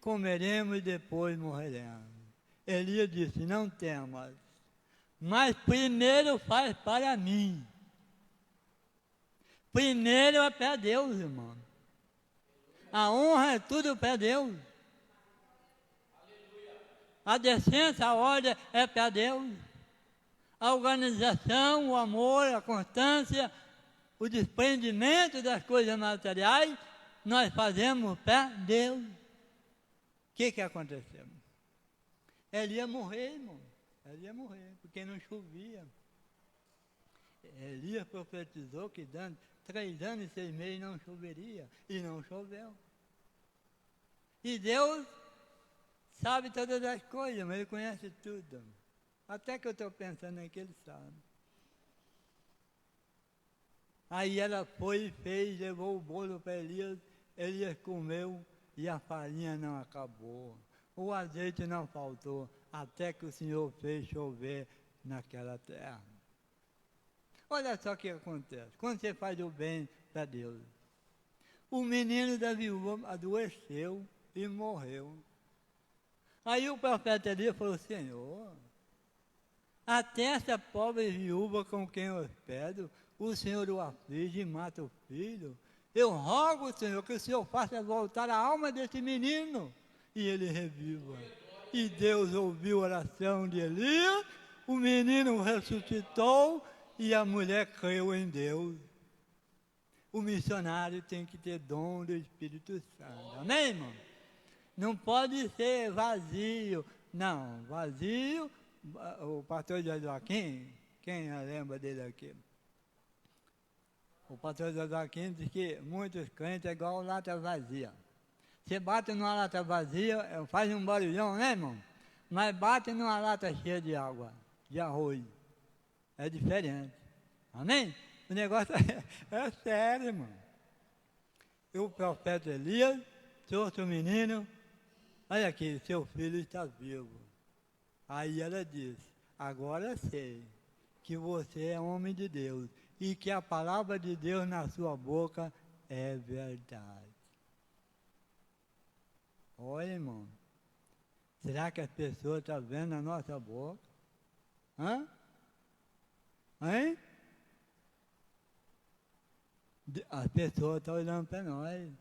comeremos e depois morreremos. Elias disse: não temas, mas primeiro faz para mim. Primeiro é para Deus, irmão. A honra é tudo para Deus. A decência, a ordem é para Deus. A organização, o amor, a constância, o desprendimento das coisas materiais, nós fazemos para Deus. O que aconteceu? Ele ia morrer, irmão. Ele ia morrer, porque não chovia. Elias profetizou que dando 3 anos e 6 meses não choveria, e não choveu. E Deus sabe todas as coisas, mas Ele conhece tudo. Até que eu estou pensando aqui, Ele sabe. Aí ela foi e fez, levou o bolo para Elias, Elias comeu e a farinha não acabou. O azeite não faltou, até que o Senhor fez chover naquela terra. Olha só o que acontece, quando você faz o bem para Deus. O menino da viúva adoeceu e morreu. Aí o profeta Elias falou: Senhor, até essa pobre viúva com quem eu hospedo, o Senhor o aflige e mata o filho. Eu rogo, Senhor, que o Senhor faça voltar a alma desse menino e ele reviva. E Deus ouviu a oração de Elias, o menino ressuscitou e a mulher creu em Deus. O missionário tem que ter dom do Espírito Santo. Amém, irmão? Não pode ser vazio. Não, vazio, o pastor Joaquim, quem lembra dele aqui? O pastor Joaquim diz que muitos crentes é igual lata vazia. Você bate numa lata vazia, faz um barulhão, né, irmão? Mas bate numa lata cheia de água, de arroz. É diferente. Amém? O negócio é sério, irmão. E o profeta Elias trouxe o menino, olha aqui, seu filho está vivo. Aí ela disse, agora sei que você é homem de Deus e que a palavra de Deus na sua boca é verdade. Olha, irmão, será que as pessoas estão vendo na nossa boca? Hã? Hein? As pessoas estão olhando para nós.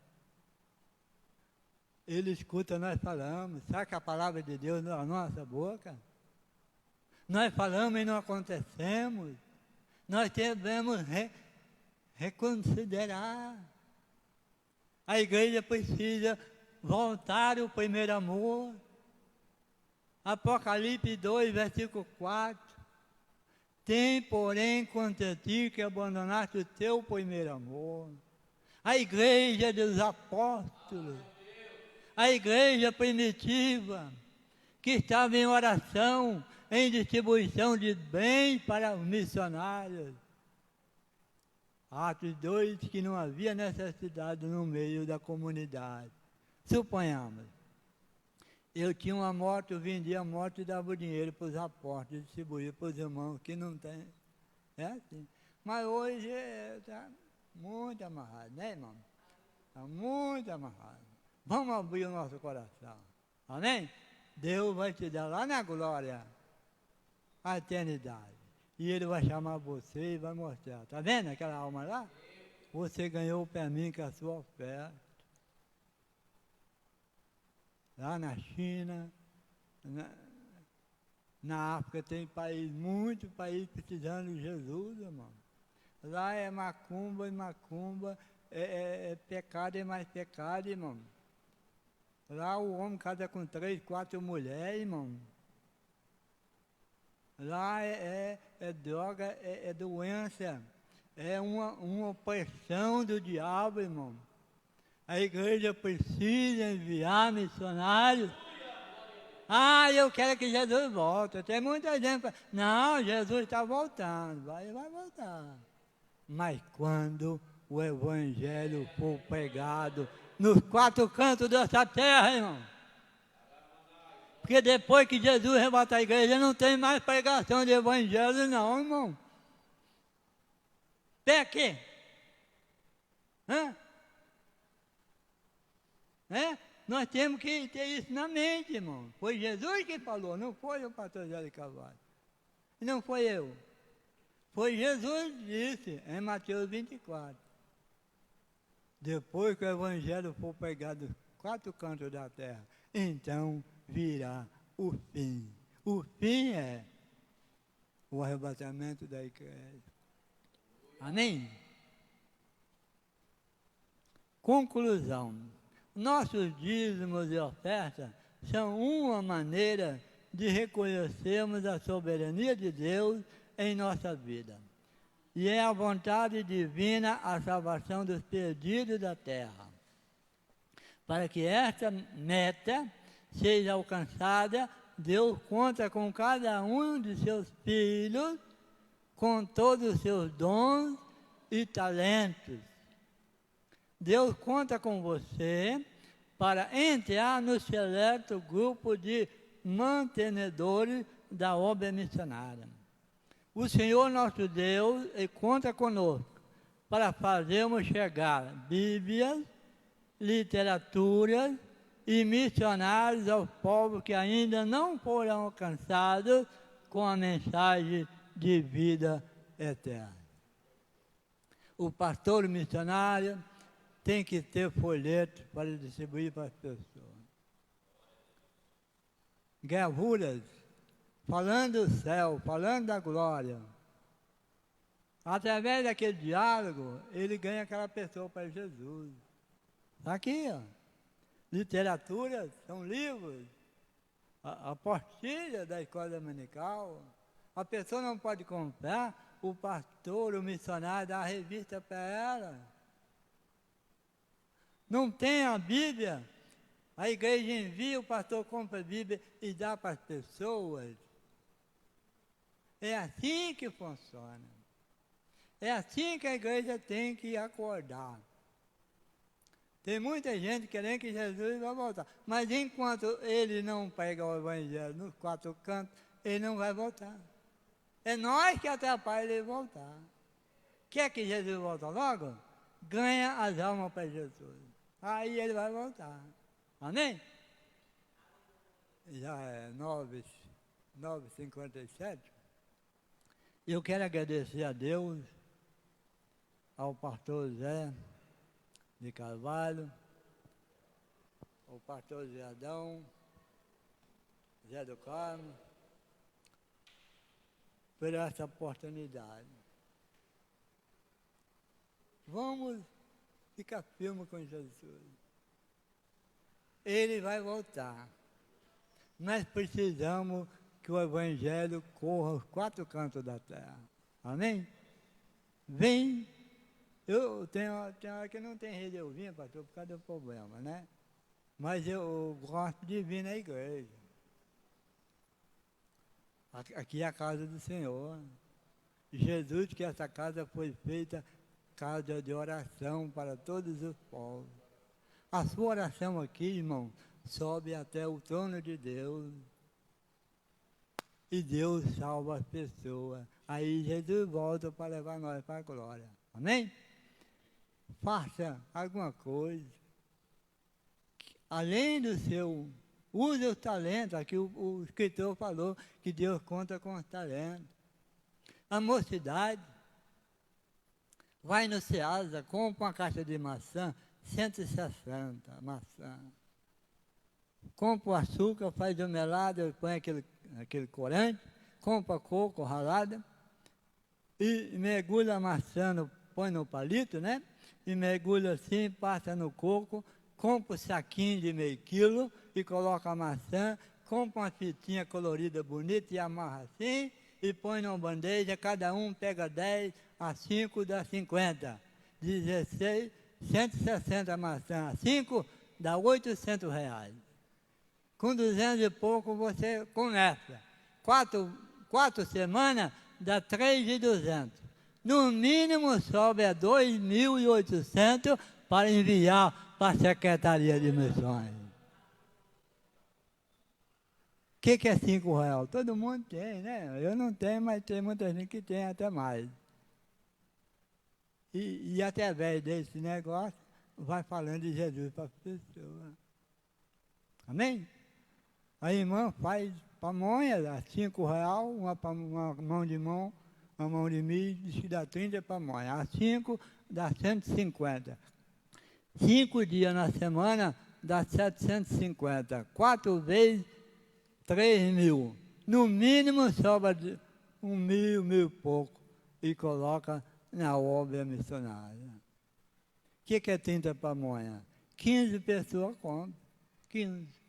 Ele escuta nós falamos. Será que a palavra de Deus na nossa boca? Nós falamos e não acontecemos. Nós devemos reconsiderar. A igreja precisa voltar ao primeiro amor. Apocalipse 2, versículo 4. Tem, porém, contra ti que abandonaste o teu primeiro amor. A igreja dos apóstolos, a igreja primitiva, que estava em oração, em distribuição de bens para os missionários. Atos 2, que não havia necessidade no meio da comunidade. Suponhamos, eu tinha uma moto, eu vendia a moto e dava o dinheiro para os apóstolos, distribuía para os irmãos que não tem. É assim. Mas hoje está muito amarrado, né, irmão? Está muito amarrado. Vamos abrir o nosso coração. Amém? Deus vai te dar lá na glória a eternidade. E Ele vai chamar você e vai mostrar. Está vendo aquela alma lá? Você ganhou para mim com a sua oferta. Lá na China, na África tem muito país precisando de Jesus, irmão. Lá é macumba e macumba, é pecado e mais pecado, irmão. Lá o homem casa com 3, 4 mulheres, irmão. Lá é droga, é doença, é uma opressão do diabo, irmão. A igreja precisa enviar missionários. Ah, eu quero que Jesus volte. Tem muita gente. Não, Jesus está voltando. Vai voltar. Mas quando o evangelho for pregado nos 4 cantos dessa terra, irmão. Porque depois que Jesus arrebatar a igreja, não tem mais pregação de evangelho, não, irmão. Até quê? Hã? Nós temos que ter isso na mente, irmão. Foi Jesus que falou, não foi o pastor Zé de Carvalho. Não foi eu. Foi Jesus que disse em Mateus 24. Depois que o evangelho for pregado nos 4 cantos da terra, então virá o fim. O fim é o arrebatamento da igreja. Amém? Conclusão. Nossos dízimos e ofertas são uma maneira de reconhecermos a soberania de Deus em nossa vida. E é a vontade divina a salvação dos perdidos da terra. Para que esta meta seja alcançada, Deus conta com cada um de seus filhos, com todos os seus dons e talentos. Deus conta com você para entrar no seleto grupo de mantenedores da obra missionária. O Senhor nosso Deus conta conosco para fazermos chegar Bíblias, literaturas e missionários aos povos que ainda não foram alcançados com a mensagem de vida eterna. O pastor missionário tem que ter folhetos para distribuir para as pessoas. Gravuras, falando do céu, falando da glória. Através daquele diálogo, ele ganha aquela pessoa para Jesus. Aqui, ó. Literaturas, são livros. A apostilha da escola dominical. A pessoa não pode comprar, o pastor, o missionário dá a revista para ela. Não tem a Bíblia, A igreja envia, o pastor compra a Bíblia e dá para as pessoas. É assim que funciona. É assim que a igreja tem que acordar. Tem muita gente querendo que Jesus vai voltar. Mas enquanto ele não prega o evangelho nos quatro cantos, ele não vai voltar. É nós que atrapalhamos ele voltar. Quer que Jesus volte logo? Ganha as almas para Jesus. Aí ele vai voltar. Amém? Já é 9h57. Eu quero agradecer a Deus, ao pastor Zé de Carvalho, ao pastor Zé Adão, Zé do Carmo, por essa oportunidade. Vamos ficar firmes com Jesus. Ele vai voltar. Nós precisamos que o Evangelho corra aos quatro cantos da terra. Amém? Vem. Eu tenho hora que não tem rede, eu vim, pastor, por causa do problema, né? Mas eu gosto de vir na igreja. Aqui é a casa do Senhor. Jesus, que essa casa foi feita casa de oração para todos os povos. A sua oração aqui, irmão, sobe até o trono de Deus. E Deus salva as pessoas. Aí Jesus volta para levar nós para a glória. Amém? Faça alguma coisa. Além do seu, use os talentos. Aqui o escritor falou que Deus conta com os talentos. A mocidade vai no Ceasa, compra uma caixa de maçã, 160 maçã. Compra o açúcar, faz o melado, põe aquele corante, compra coco ralada e mergulha a maçã, põe no palito, né? E mergulha assim, passa no coco, compra um saquinho de meio quilo e coloca a maçã, compra uma fitinha colorida bonita e amarra assim e põe numa bandeja, cada um pega 10, a 5 dá 50, 16, 160 maçã, a 5 dá R$800. Com 200 e pouco você começa. Quatro semanas dá 3.200. No mínimo sobe a 2.800 para enviar para a Secretaria de Missões. O que é R$5? Todo mundo tem, né? Eu não tenho, mas tem muita gente que tem até mais. E através desse negócio, vai falando de Jesus para as pessoas. Amém? A irmã faz pamonha, dá R$5, uma mão de mão, uma mão de milho, diz que dá 30 pamonha. A 5 dá 150. 5 dias na semana dá 750. 4 vezes 3.000. No mínimo sobra 1.000 e pouco e coloca na obra missionária. O que é 30 pamonha? 15 pessoas compram. 15.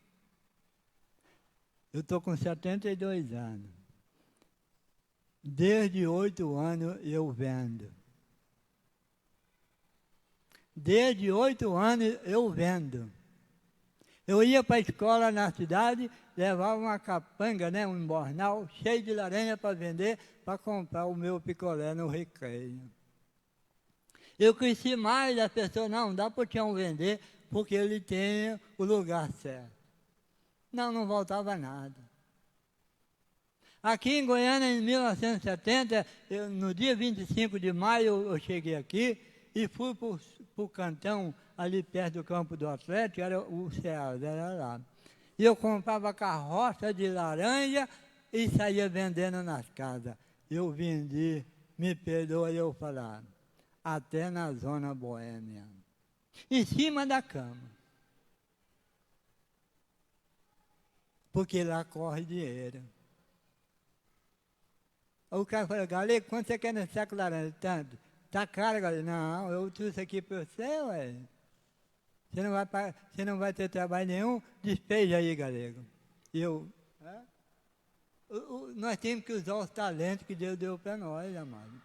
Eu estou com 72 anos. Desde 8 anos eu vendo. Desde 8 anos eu vendo. Eu ia para a escola na cidade, levava uma capanga, né, um embornal cheio de laranja para vender, para comprar o meu picolé no recreio. Eu cresci mais, as pessoas, não dá para o Tião vender, porque ele tem o lugar certo. Não voltava nada. Aqui em Goiânia, em 1970, no dia 25 de maio, eu cheguei aqui e fui para o cantão ali perto do campo do Atlético, era o Ceasa, era lá. E eu comprava carroça de laranja e saía vendendo nas casas. Eu vendi, me perdoa eu falar, até na zona boêmia, em cima da cama. Porque lá corre dinheiro. O cara falou, Galego, quanto você quer nesse saco de laranja? Tanto. Tá caro, Galego? Não, eu trouxe aqui para você, ué. Você não vai ter trabalho nenhum? Despeja aí, Galego. E eu, nós temos que usar os talentos que Deus deu para nós, amado.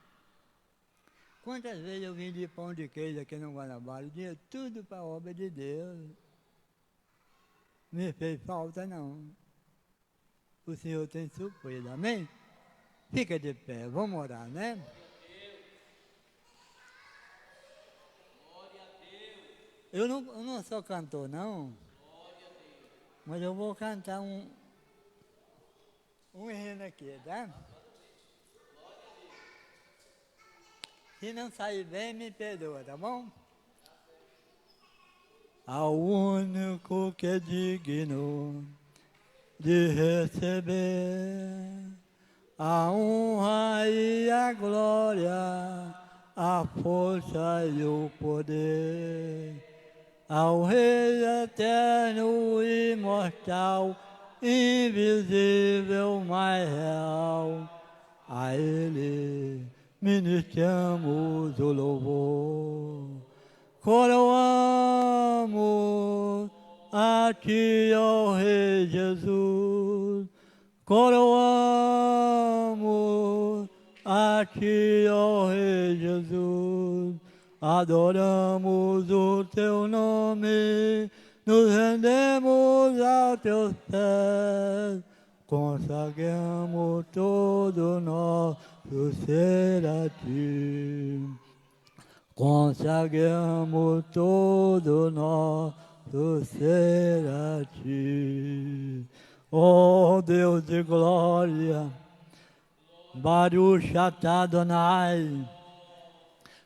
Quantas vezes eu vendi pão de queijo aqui no Guanabara? Dinheiro tudo para a obra de Deus. me fez falta, não. O Senhor tem suprido, amém? Fica de pé, vamos orar, né? Eu não sou cantor, não. Mas eu vou cantar um hino aqui, tá? Se não sair bem, me perdoa, tá bom? Ao único que é digno de receber a honra e a glória, a força e o poder, ao Rei eterno e imortal, invisível, mas real, a Ele ministramos o louvor. Coroamos a Ti, ó Rei Jesus, coroamos a Ti, ó Rei Jesus, adoramos o Teu nome, nos rendemos aos Teus pés, consagramos todo nosso ser a Ti. Consagramos todo nosso ser a Ti. Ó Deus de glória, Baruch atah Adonai,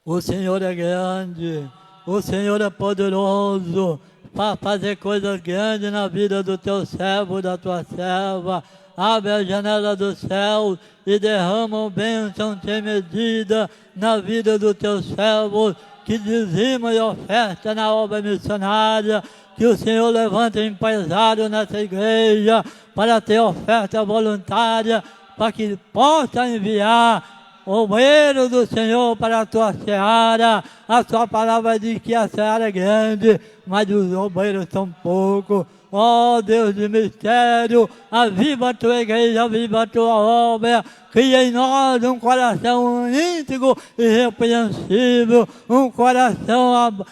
o Senhor é grande, o Senhor é poderoso para fazer coisas grandes na vida do Teu servo, da Tua serva. Abre a janela do céu e derrama bênção sem medida na vida do Teu servo, que dizima e oferta na obra missionária. Que o Senhor levante empresário nessa igreja para ter oferta voluntária, para que possa enviar obreiro do Senhor para a Tua seara. A Tua palavra diz que a seara é grande, mas os obreiros são poucos. Ó Deus de mistério, aviva a Tua igreja, aviva a Tua obra, cria em nós um coração íntegro e irrepreensível, um coração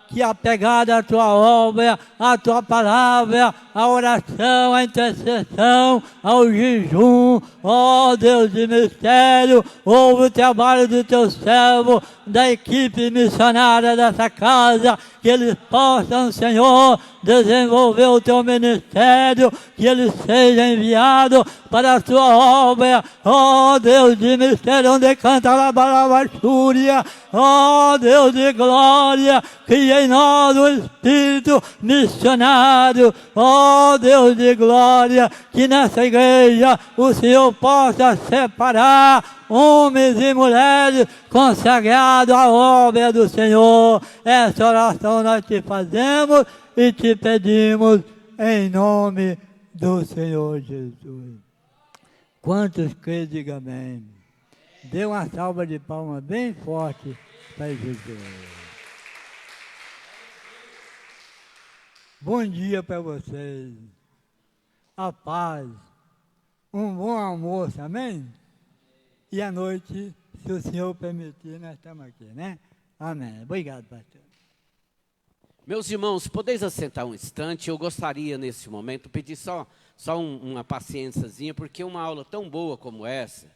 que apegado à Tua obra, à Tua palavra, à oração, à intercessão, ao jejum. Ó Deus de mistério, ouve o trabalho do Teu servo, da equipe missionária dessa casa, que eles possam, Senhor, desenvolver o Teu ministério, que eles sejam enviados para a Tua obra. Ó Deus de mistério, onde canta a Labarabachúria, ó Deus de glória, cria em nós o espírito missionário. Ó Deus de glória, que nessa igreja o Senhor possa separar homens e mulheres consagrados à obra do Senhor. Essa oração nós Te fazemos e Te pedimos em nome do Senhor Jesus. Quantos creem, diga amém. Dê uma salva de palmas bem forte para Jesus. Bom dia para vocês. A paz. Um bom almoço, amém? E à noite, se o Senhor permitir, nós estamos aqui, né? Amém. Obrigado, pastor. Meus irmãos, podeis assentar um instante. Eu gostaria, nesse momento, pedir só uma paciênciazinha, porque uma aula tão boa como essa,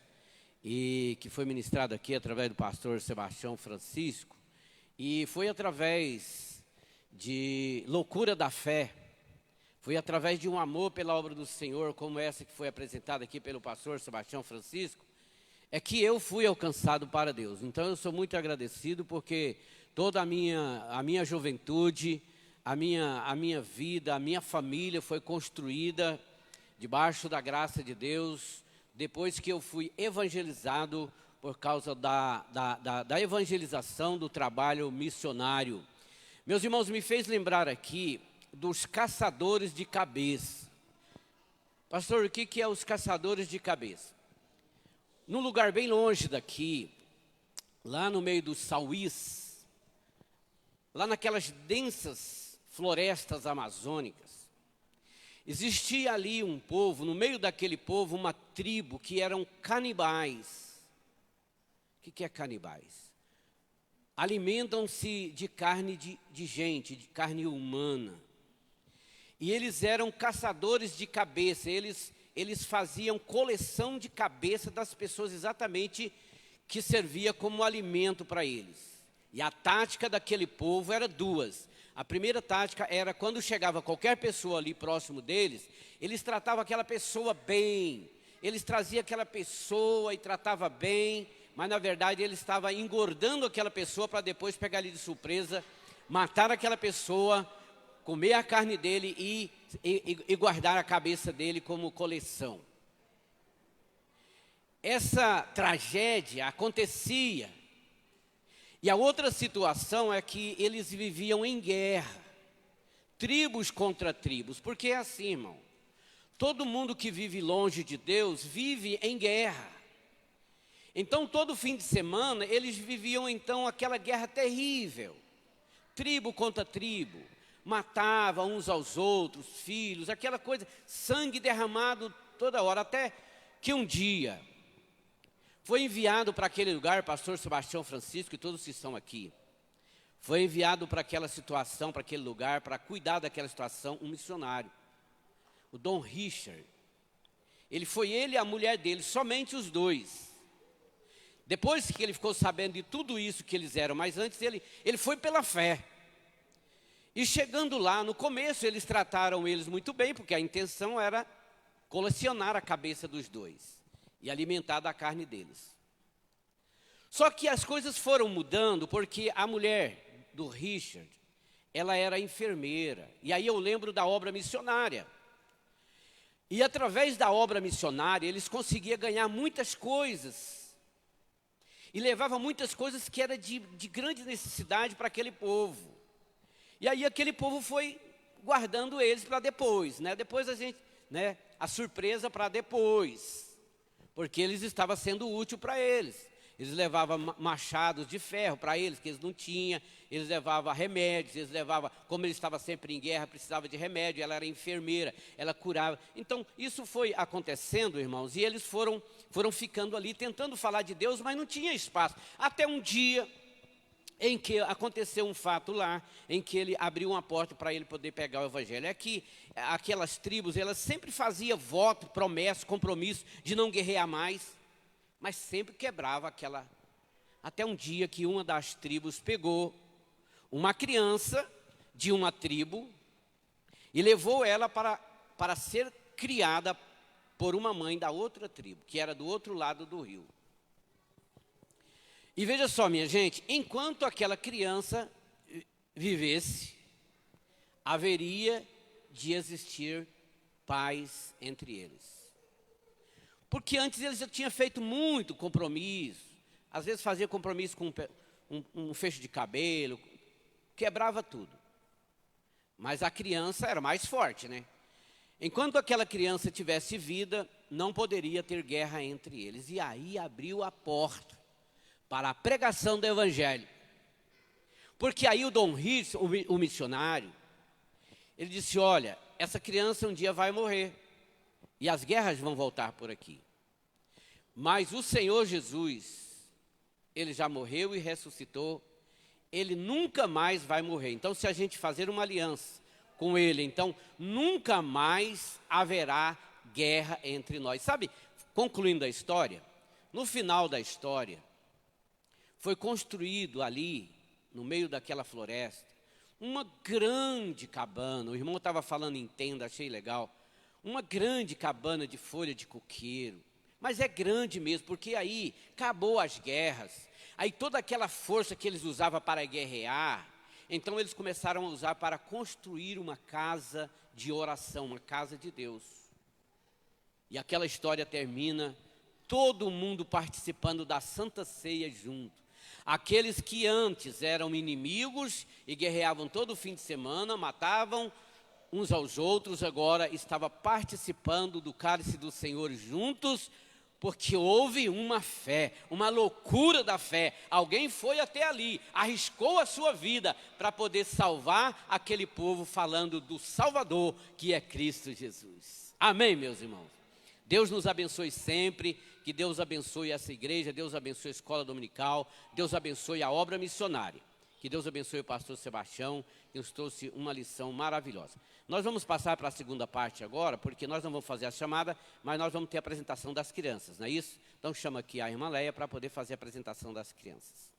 e que foi ministrada aqui através do pastor Sebastião Francisco, e foi através de loucura da fé, foi através de um amor pela obra do Senhor, como essa que foi apresentada aqui pelo pastor Sebastião Francisco, é que eu fui alcançado para Deus. Então eu sou muito agradecido, porque toda a minha juventude, a minha vida, a minha família foi construída debaixo da graça de Deus, depois que eu fui evangelizado por causa da evangelização do trabalho missionário. Meus irmãos, me fez lembrar aqui dos caçadores de cabeça. Pastor, o que é os caçadores de cabeça? Num lugar bem longe daqui, lá no meio dos sauís, lá naquelas densas florestas amazônicas, existia ali um povo, no meio daquele povo, uma tribo que eram canibais. O que é canibais? Alimentam-se de carne de gente, de carne humana. E eles eram caçadores de cabeça, eles faziam coleção de cabeça das pessoas exatamente que servia como alimento para eles. E a tática daquele povo era duas. A primeira tática era quando chegava qualquer pessoa ali próximo deles, eles tratavam aquela pessoa bem, eles traziam aquela pessoa e tratavam bem, mas na verdade ele estava engordando aquela pessoa para depois pegar ali de surpresa, matar aquela pessoa, comer a carne dele e guardar a cabeça dele como coleção. Essa tragédia acontecia. E a outra situação é que eles viviam em guerra, tribos contra tribos, porque é assim, irmão, todo mundo que vive longe de Deus vive em guerra. Então, todo fim de semana, eles viviam então aquela guerra terrível, tribo contra tribo, matavam uns aos outros, filhos, aquela coisa, sangue derramado toda hora, até que um dia foi enviado para aquele lugar, pastor Sebastião Francisco e todos que estão aqui, foi enviado para aquela situação, para aquele lugar, para cuidar daquela situação, um missionário, o Dom Richard. Ele e a mulher dele, somente os dois. Depois que ele ficou sabendo de tudo isso que eles eram, mas antes ele foi pela fé. E chegando lá, no começo eles trataram eles muito bem, porque a intenção era colecionar a cabeça dos dois e alimentar da carne deles. Só que as coisas foram mudando, porque a mulher do Richard, ela era enfermeira. E aí eu lembro da obra missionária. E através da obra missionária, eles conseguiam ganhar muitas coisas. E levava muitas coisas que eram de grande necessidade para aquele povo. E aí aquele povo foi guardando eles para depois, né? Depois a gente, né? A surpresa para depois. Porque eles estavam sendo útil para eles. Eles levavam machados de ferro para eles, que eles não tinham. Eles levavam remédios, eles levavam, como ele estava sempre em guerra, precisava de remédio, ela era enfermeira, ela curava. Então, isso foi acontecendo, irmãos, e eles foram ficando ali, tentando falar de Deus, mas não tinha espaço. Até um dia em que aconteceu um fato lá, em que ele abriu uma porta para ele poder pegar o evangelho. É que aquelas tribos, elas sempre faziam voto, promessa, compromisso de não guerrear mais, mas sempre quebrava aquela. Até um dia que uma das tribos pegou uma criança de uma tribo e levou ela para ser criada por uma mãe da outra tribo, que era do outro lado do rio. E veja só, minha gente, enquanto aquela criança vivesse, haveria de existir paz entre eles. Porque antes eles já tinham feito muito compromisso, às vezes fazia compromisso com um fecho de cabelo, quebrava tudo. Mas a criança era mais forte, né? Enquanto aquela criança tivesse vida, não poderia ter guerra entre eles. E aí abriu a porta para a pregação do evangelho. Porque aí o Dom Hitz, o missionário, ele disse, olha, essa criança um dia vai morrer. E as guerras vão voltar por aqui. Mas o Senhor Jesus, ele já morreu e ressuscitou. Ele nunca mais vai morrer. Então, se a gente fazer uma aliança com ele, então, nunca mais haverá guerra entre nós. Sabe, concluindo a história, no final da história, foi construído ali, no meio daquela floresta, uma grande cabana. O irmão estava falando em tenda, achei legal. Uma grande cabana de folha de coqueiro. Mas é grande mesmo, porque aí acabou as guerras. Aí toda aquela força que eles usavam para guerrear, então eles começaram a usar para construir uma casa de oração, uma casa de Deus. E aquela história termina, todo mundo participando da Santa Ceia junto. Aqueles que antes eram inimigos e guerreavam todo fim de semana, matavam uns aos outros, agora estavam participando do cálice do Senhor juntos, porque houve uma fé, uma loucura da fé. Alguém foi até ali, arriscou a sua vida para poder salvar aquele povo, falando do Salvador, que é Cristo Jesus. Amém, meus irmãos? Deus nos abençoe sempre, que Deus abençoe essa igreja, Deus abençoe a escola dominical, Deus abençoe a obra missionária. Que Deus abençoe o pastor Sebastião, que nos trouxe uma lição maravilhosa. Nós vamos passar para a segunda parte agora, porque nós não vamos fazer a chamada, mas nós vamos ter a apresentação das crianças, não é isso? Então chama aqui a irmã Leia para poder fazer a apresentação das crianças.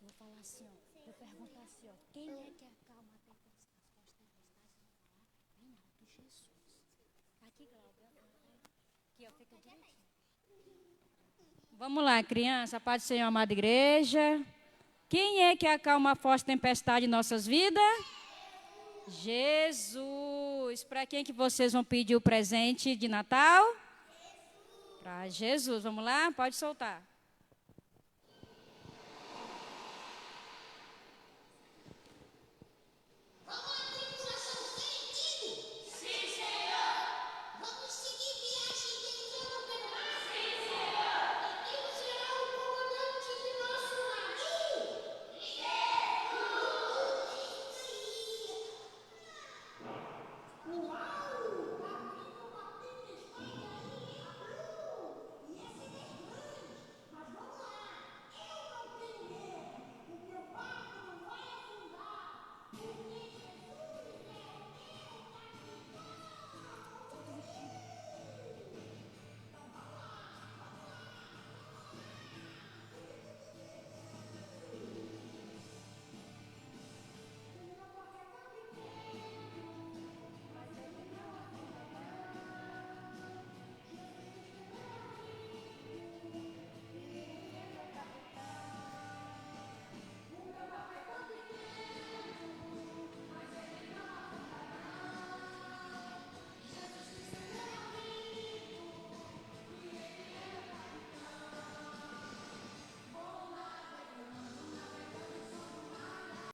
Vou falar assim, ó. Vou perguntar assim, ó. Quem é que acalma a tempestade? Bem alto, Jesus. Aqui, Cláudia. Aqui, ó. Fica direitinho. Vamos lá, criança. Paz do Senhor, amada igreja. Quem é que acalma a forte tempestade em nossas vidas? Jesus. Para quem que vocês vão pedir o presente de Natal? Para Jesus. Vamos lá? Pode soltar.